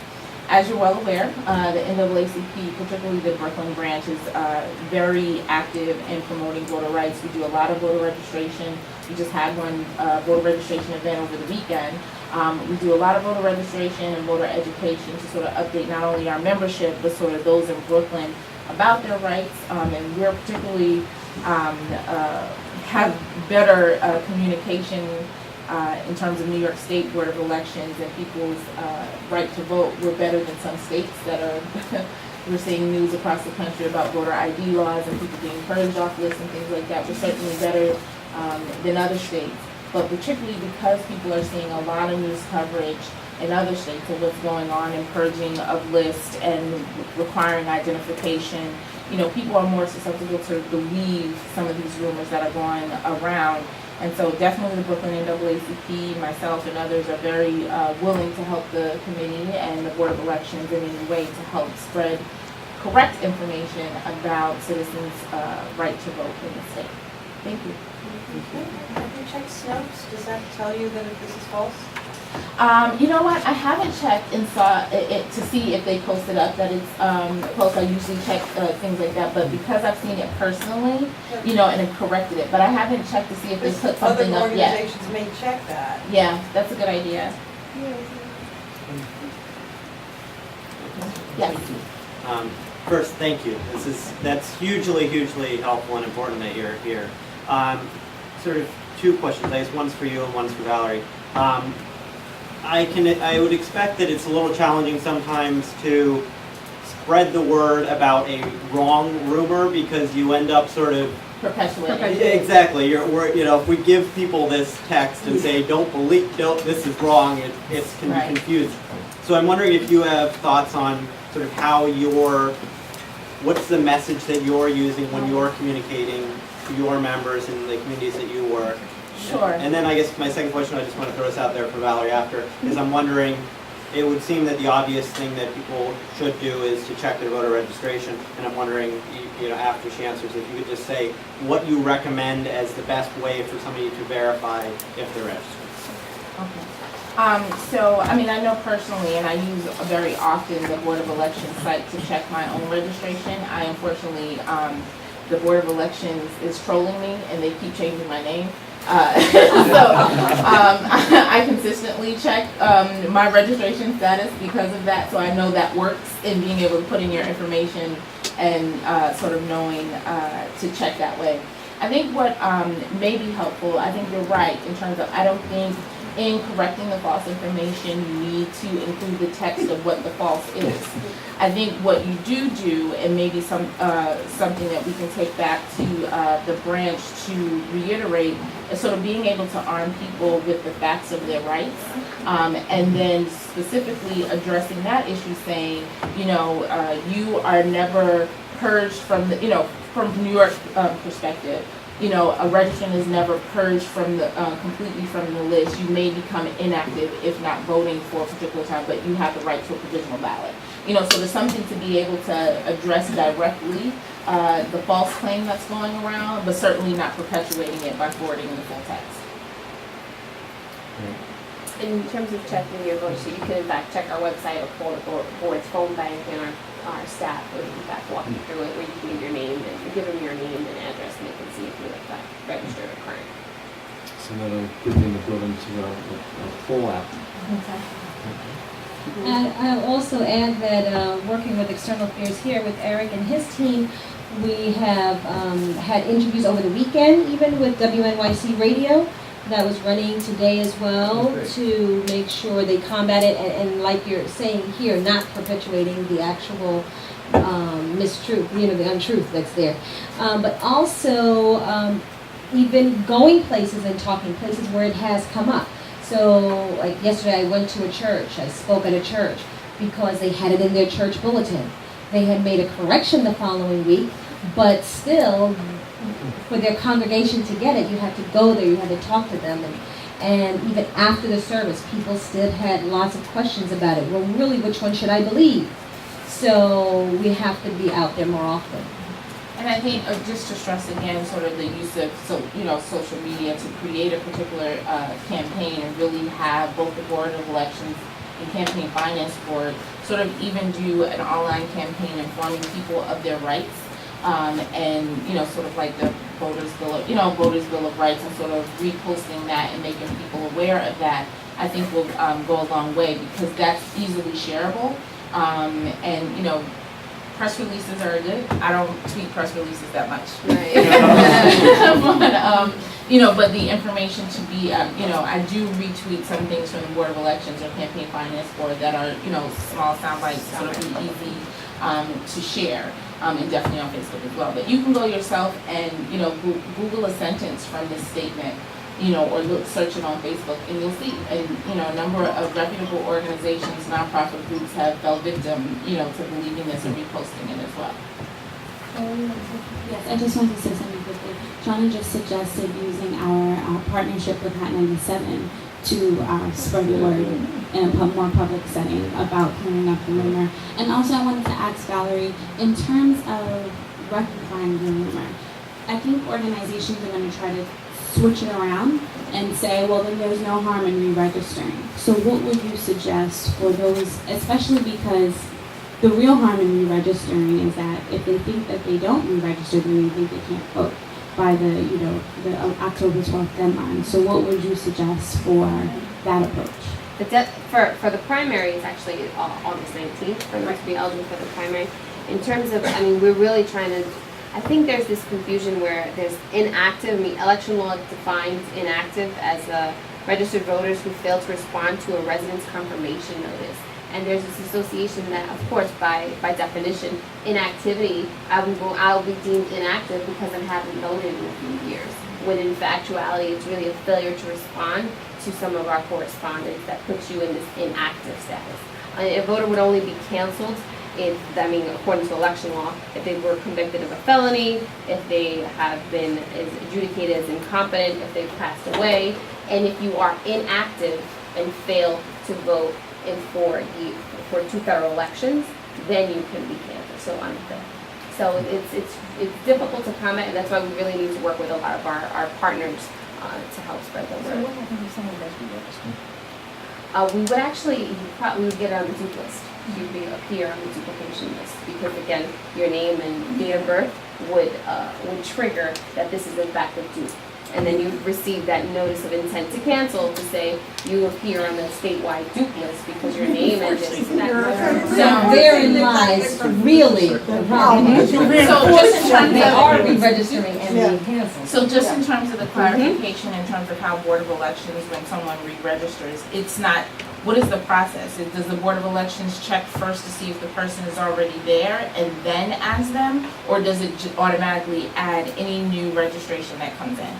As you're well aware, the NAACP, particularly the Brooklyn branch, is very active in promoting voter rights. We do a lot of voter registration. We just had one voter registration event over the weekend. We do a lot of voter registration and voter education to sort of update not only our membership, but sort of those in Brooklyn about their rights. And we're particularly have better communication in terms of New York State Board of Elections and people's right to vote. We're better than some states that are, we're seeing news across the country about voter ID laws and people being purged off lists and things like that. We're certainly better than other states. But particularly because people are seeing a lot of news coverage in other states of what's going on in purging of lists and requiring identification, people are more susceptible to believe some of these rumors that are going around. And so definitely the Brooklyn NAACP, myself and others are very willing to help the committee and the Board of Elections in any way to help spread correct information about citizens' right to vote in the state. Thank you. Have you checked Snopes? Does that tell you that if this is false? You know what? I haven't checked and saw it to see if they posted up that it's false. I usually check things like that, but because I've seen it personally, and have corrected it, but I haven't checked to see if they put something up yet. Other organizations may check that. Yeah, that's a good idea. Yes. First, thank you. That's hugely helpful and important that you're here. Sort of two questions. I guess one's for you and one's for Valerie. I would expect that it's a little challenging sometimes to spread the word about a wrong rumor because you end up sort of perpetuating. Exactly. If we give people this text and say this is wrong, it can be confusing. So I'm wondering if you have thoughts on sort of what's the message that you're using when you're communicating to your members in the communities that you work. Sure. And then I guess my second question, I just want to throw this out there for Valerie after, is I'm wondering, it would seem that the obvious thing that people should do is to check their voter registration, and I'm wondering, after she answers, if you could just say what you recommend as the best way for somebody to verify if they're registered. Okay. So, I know personally, and I use very often the Board of Elections site to check my own registration. I unfortunately, the Board of Elections is trolling me, and they keep changing my name. I consistently check my registration status because of that, so I know that works in being able to put in your information and sort of knowing to check that way. I think what may be helpful, I think you're right in terms of, I don't think in correcting the false information you need to include the text of what the false is. I think what you do, and maybe something that we can take back to the branch to reiterate, is sort of being able to arm people with the facts of their rights, and then specifically addressing that issue, saying, you are never purged from the, from New York perspective. a registrant is never purged from the completely from the list. You may become inactive if not voting for a particular time, but you have the right to a provisional ballot. So there's something to be able to address directly the false claim that's going around, but certainly not perpetuating it by forwarding the full text. In terms of checking your vote sheet, you can in fact check our website or call the board's phone bank, and our staff will in fact walk you through it, where you can give your name and give them your name and address, and they can see if you're in fact registered or current. So another good thing to build into a full app. And I'll also add that working with external affairs here with Eric and his team, we have had interviews over the weekend, even with WNYC Radio, that was running today as well, to make sure they combat it, and like you're saying here, not perpetuating the actual mistruth, the untruth that's there. But also even going places and talking places where it has come up. So like yesterday I went to a church, I spoke at a church because they had it in their church bulletin. They had made a correction the following week, but still for their congregation to get it, you had to go there, you had to talk to them, and even after the service, people still had lots of questions about it. Well, really, which one should I believe? So we have to be out there more often. And I think just to stress again, sort of the use of social media to create a particular campaign, and really have both the Board of Elections and Campaign Finance Board sort of even do an online campaign informing people of their rights. And sort of like the voters bill of rights, and sort of reposting that and making people aware of that, I think will go a long way, because that's easily shareable. And press releases are good. I don't tweet press releases that much, right? But the information to be, I do retweet some things from the Board of Elections or Campaign Finance Board that are, small sound bites, sort of easy to share. And definitely on Facebook as well. But you can go yourself and, Google a sentence from this statement, or search it on Facebook, and you'll see. And, a number of reputable organizations, nonprofit groups have fell victim, to believing this and reposting it as well. Yes, I just wanted to say something quickly. Shauna just suggested using our partnership with Hat 97 to spread the word in a more public setting about clearing up the rumor. And also I wanted to ask Valerie, in terms of rectifying the rumor, I think organizations are going to try to switch it around and say, well, then there's no harm in re-registering. So what would you suggest for those, especially because the real harm in re-registering is that if they think that they don't re-register, then they think they can't vote by the October 12th deadline. So what would you suggest for that approach? For the primary, it's actually August 19th for us to be eligible for the primary. In terms of, we're really trying to, I think there's this confusion where there's inactive, election law defines inactive as registered voters who fail to respond to a residence confirmation notice. And there's this association that, of course, by definition, inactivity, I'll be deemed inactive because I haven't voted in a few years. When in factuality, it's really a failure to respond to some of our correspondence that puts you in this inactive status. A voter would only be canceled if, according to election law, if they were convicted of a felony, if they have been adjudicated as incompetent, if they've passed away, and if you are inactive and fail to vote for 2 federal elections, then you can be canceled. So unfit. So it's difficult to comment, and that's why we really need to work with a lot of our partners to help spread the word. So what happens if someone does re-register? We would actually, we would get on the dupe list. You'd appear on the duplication list, because again, your name and date of birth would trigger that this is in fact a dupe. And then you receive that notice of intent to cancel to say you appear on the statewide dupe list because your name and this and that. So therein lies really the problem. So just in terms They of are re-registering and being canceled. So just in terms of the clarification, in terms of how Board of Elections, when someone re-registers, it's not, what is the process? Does the Board of Elections check first to see if the person is already there and then ask them? Or does it automatically add any new registration that comes in?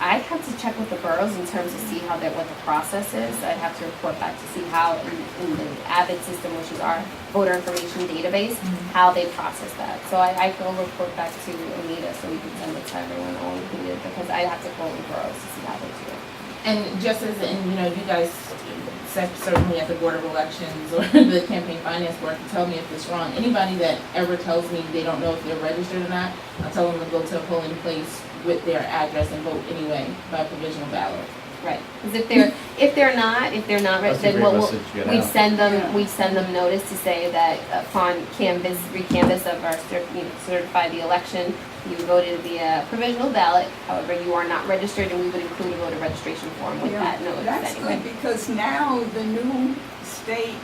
I'd have to check with the boroughs in terms of see how what the process is. I'd have to report back to see how in the AVID system, which is our voter information database, how they process that. So I will report back to Anita so we can send it to everyone all included, because I have to call the boroughs to see how they do it. And just as, you guys said certainly at the Board of Elections or the Campaign Finance Board can tell me if it's wrong. Anybody that ever tells me they don't know if they're registered or not, I'll tell them to go to a polling place with their address and vote anyway by provisional ballot. Right, because if they're not registered, then we send them notice to say that upon recanvass of our certify the election, you voted via provisional ballot. However, you are not registered, and we would include a voter registration form with that notice. That's anyway. good, because now the new state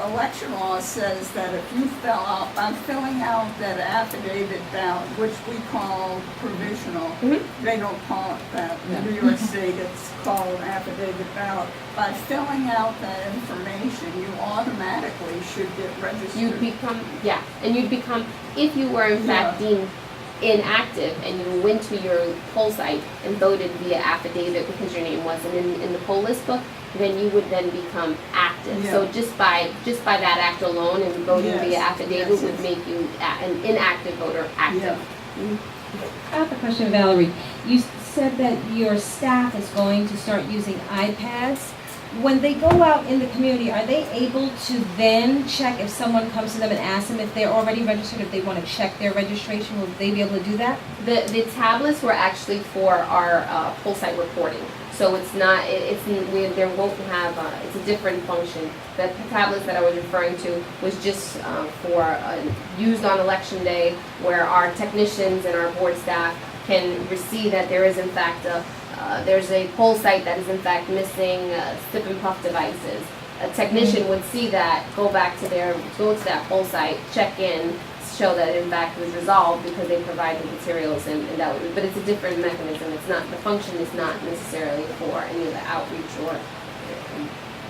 election law says that if you fill out, by filling out that affidavit ballot, which we call provisional, they don't call it that. In New York State, it's called an affidavit ballot. By filling out that information, you automatically should get registered. You'd become, if you were in fact deemed inactive and you went to your poll site and voted via affidavit because your name wasn't in the poll list book, then you would then become active. So just by that act alone and voting via affidavit would make you an inactive voter active. I have a question, Valerie. You said that your staff is going to start using iPads. When they go out in the community, are they able to then check if someone comes to them and asks them if they're already registered, if they want to check their registration, will they be able to do that? The tablets were actually for our poll site reporting. So it's not, there won't have, it's a different function. The tablets that I was referring to was just for used on election day, where our technicians and our board staff can receive that there is in fact there's a poll site that is in fact missing sip and puff devices. A technician would see that, go to that poll site, check in, show that in fact it was resolved because they provide the materials and that would, but it's a different mechanism. It's not, the function is not necessarily for any of the outreach or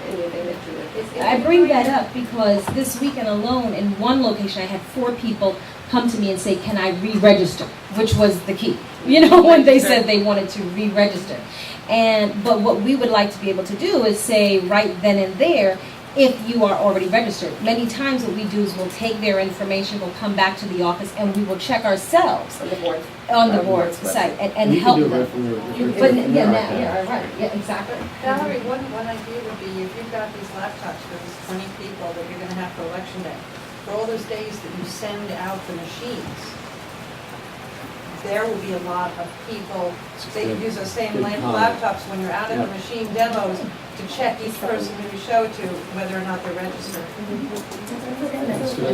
anything that you would. I bring that up because this weekend alone, in one location, I had 4 people come to me and say, can I re-register? Which was the key, when they said they wanted to re-register. But what we would like to be able to do is say right then and there, if you are already registered. Many times what we do is we'll take their information, we'll come back to the office, and we will check ourselves on the board's site and help them. Right, exactly. Valerie, one idea would be if you've got these laptops for these 20 people that you're going to have for election day, for all those days that you send out the machines, there will be a lot of people, they use those same laptops when you're out in the machine demos to check each person who you show it to, whether or not they're registered.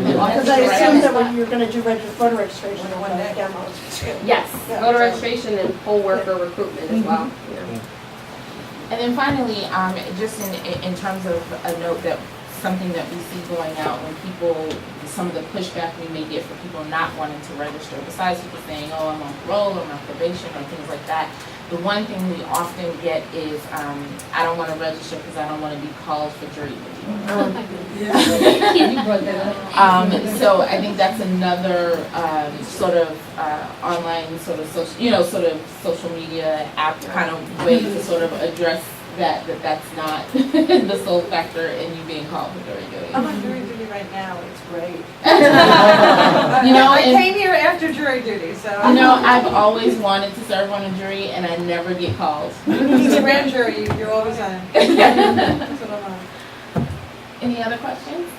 Because I assume that when you're going to do voter registration, one day demos. Yes, voter registration and poll worker recruitment as well. And then finally, just in terms of a note that something that we see going out when people, some of the pushback we may get for people not wanting to register, besides people saying, oh, I'm on parole, I'm on probation, or things like that, the one thing we often get is, I don't want to register because I don't want to be called for jury duty. So I think that's another sort of online sort of social media app kind of way to sort of address that's not the sole factor in you being called for jury duty. I'm on jury duty right now, it's great. I came here after jury duty, so. I've always wanted to serve on a jury and I never get called. He's a grand jury, you're always on. That's what I'm on. Any other questions?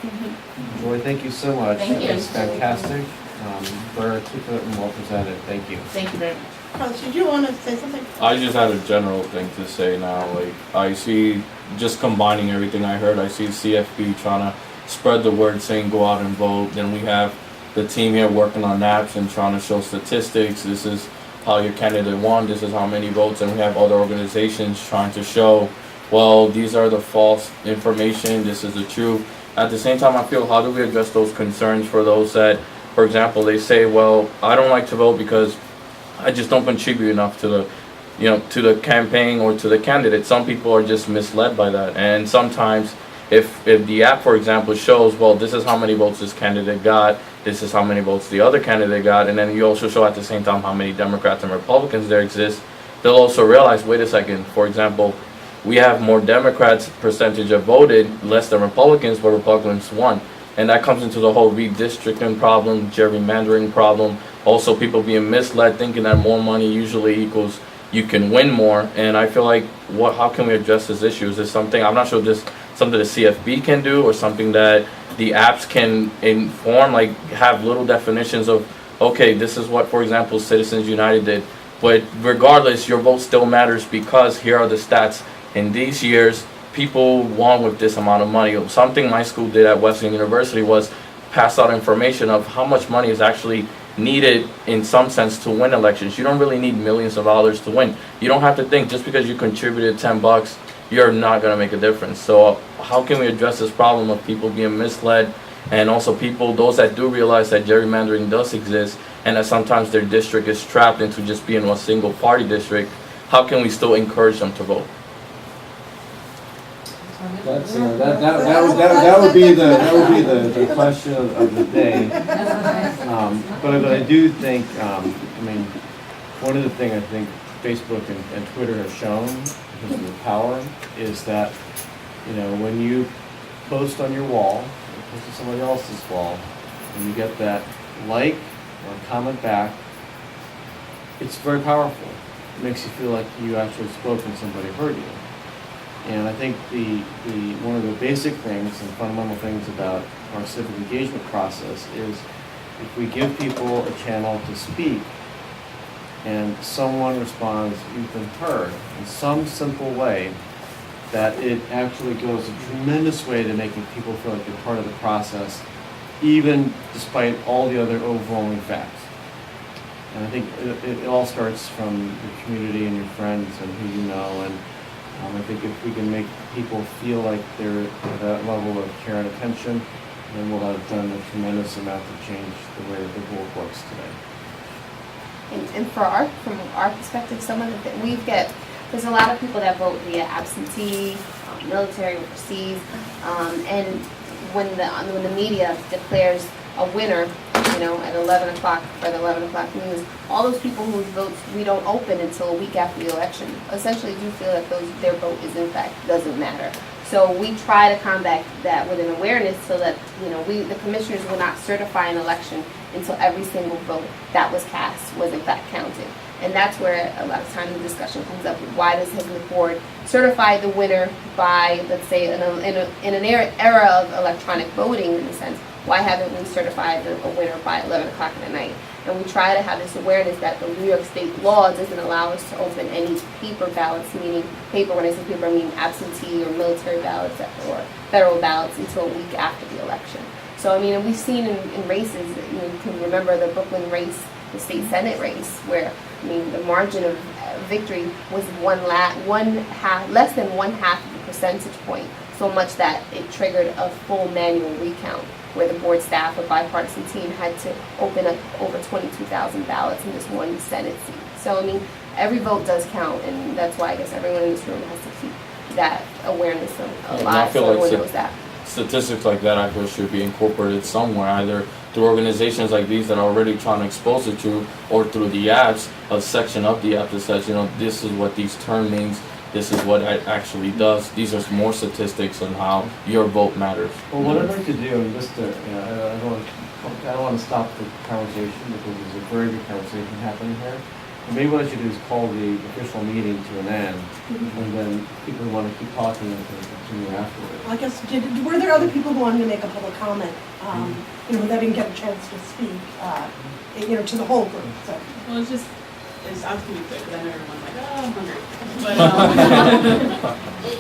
Joy, thank you so much. Thank you. It was fantastic. Very articulate and well presented. Thank you. Thank you very much. Carlos, did you want to say something? I just had a general thing to say now. Like, I see, just combining everything I heard, I see CFB trying to spread the word saying go out and vote. Then we have the team here working on apps and trying to show statistics. This is how your candidate won. This is how many votes. And we have other organizations trying to show, well, these are the false information. This is the truth. At the same time, I feel, how do we address those concerns for those that, for example, they say, well, I don't like to vote because I just don't contribute enough to the, to the campaign or to the candidate. Some people are just misled by that. And sometimes if the app, for example, shows, well, this is how many votes this candidate got, this is how many votes the other candidate got, and then you also show at the same time how many Democrats and Republicans there exist, they'll also realize, wait a second, for example, we have more Democrats percentage have voted, less than Republicans, but Republicans won. And that comes into the whole redistricting problem, gerrymandering problem, also people being misled, thinking that more money usually equals you can win more. And I feel like, how can we address this issue? Is this something, I'm not sure if this something the CFB can do, or something that the apps can inform, like have little definitions of, okay, this is what, for example, Citizens United did. But regardless, your vote still matters because here are the stats. In these years, people won with this amount of money. Something my school did at Wesleyan University was pass out information of how much money is actually needed in some sense to win elections. You don't really need millions of dollars to win. You don't have to think just because you contributed $10, you're not going to make a difference. So how can we address this problem of people being misled, and also people, those that do realize that gerrymandering does exist and that sometimes their district is trapped into just being a single party district, how can we still encourage them to vote? That's, that would be the question of the day. But I do think, I mean, one of the things I think Facebook and Twitter have shown, because of the power, is that, you know, when you post on your wall, or post on somebody else's wall, and you get that like or comment back, it's very powerful. It makes you feel like you actually spoke and somebody heard you. And I think one of the basic things and fundamental things about our civic engagement process is if we give people a channel to speak and someone responds, you've been heard, in some simple way, that it actually goes a tremendous way to making people feel like they're part of the process, even despite all the other overwhelming facts. And I think it all starts from your community and your friends and who you know. And I think if we can make people feel like they're at that level of care and attention, then we'll have done a tremendous amount to change the way that the world works today. And from our perspective, some of the there's a lot of people that vote via absentee, military, overseas, and when the media declares a winner, you know, at 11 o'clock for the 11 o'clock news, all those people whose votes we don't open until a week after the election essentially do feel that their vote is in fact doesn't matter. So we try to combat that with an awareness so that, you know, the commissioners will not certify an election until every single vote that was cast was in fact counted. And that's where a lot of times the discussion comes up. Why hasn't the board certified the winner by, let's say, in an era of electronic voting, in a sense, why haven't we certified a winner by 11 o'clock at night? And we try to have this awareness that the New York State law doesn't allow us to open any paper ballots, meaning paper, when I say paper, I mean absentee or military ballots or federal ballots until a week after the election. So, I mean, and we've seen in races, you know, you can remember the Brooklyn race, the state Senate race, where, I mean, the margin of victory was less than 1/2 of a percentage point, so much that it triggered a full manual recount, where the board staff, a bipartisan team, had to open up over 22,000 ballots in just one Senate seat. So, I mean, every vote does count, and that's why I guess everyone in this room has to keep that awareness alive, so everyone knows that. Statistics like that, I feel, should be incorporated somewhere, either through organizations like these that are already trying to expose it to, or through the apps, a section of the app that says, you know, this is what these term means, this is what it actually does. These are more statistics on how your vote matters. Well, what I'd like to do, and just to, you know, I don't want to stop the conversation because there's a very good conversation happening here. And maybe what I should do is call the official meeting to an end, and then people who want to keep talking and continue afterwards. I guess, were there other people who wanted to make a public comment, you know, that didn't get a chance to speak, you know, to the whole group, so. Well, I'll keep it quick because I know everyone's like, oh, I'm hungry.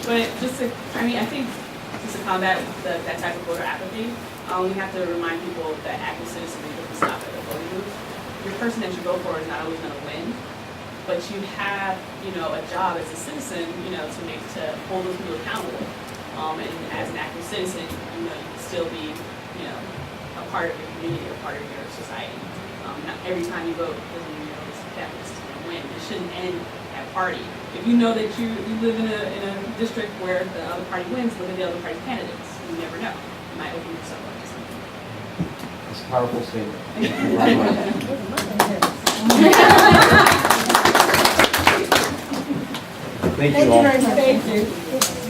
But just to, I mean, I think just to combat that type of voter apathy, we have to remind people that active citizenry doesn't stop at the voting booth. Your person that you vote for is not always going to win, but you have, you know, a job as a citizen, you know, to hold those people accountable. And as an active citizen, you know, you can still be, you know, a part of your community, a part of your society. Not every time you vote doesn't mean, you know, that person's going to win. It shouldn't end at party. If you know that you live in a district where the other party wins, look at the other party's candidates. You never know. You might open yourself up to something. It's a powerful statement. Thank you very much. Thank you all. Thank you.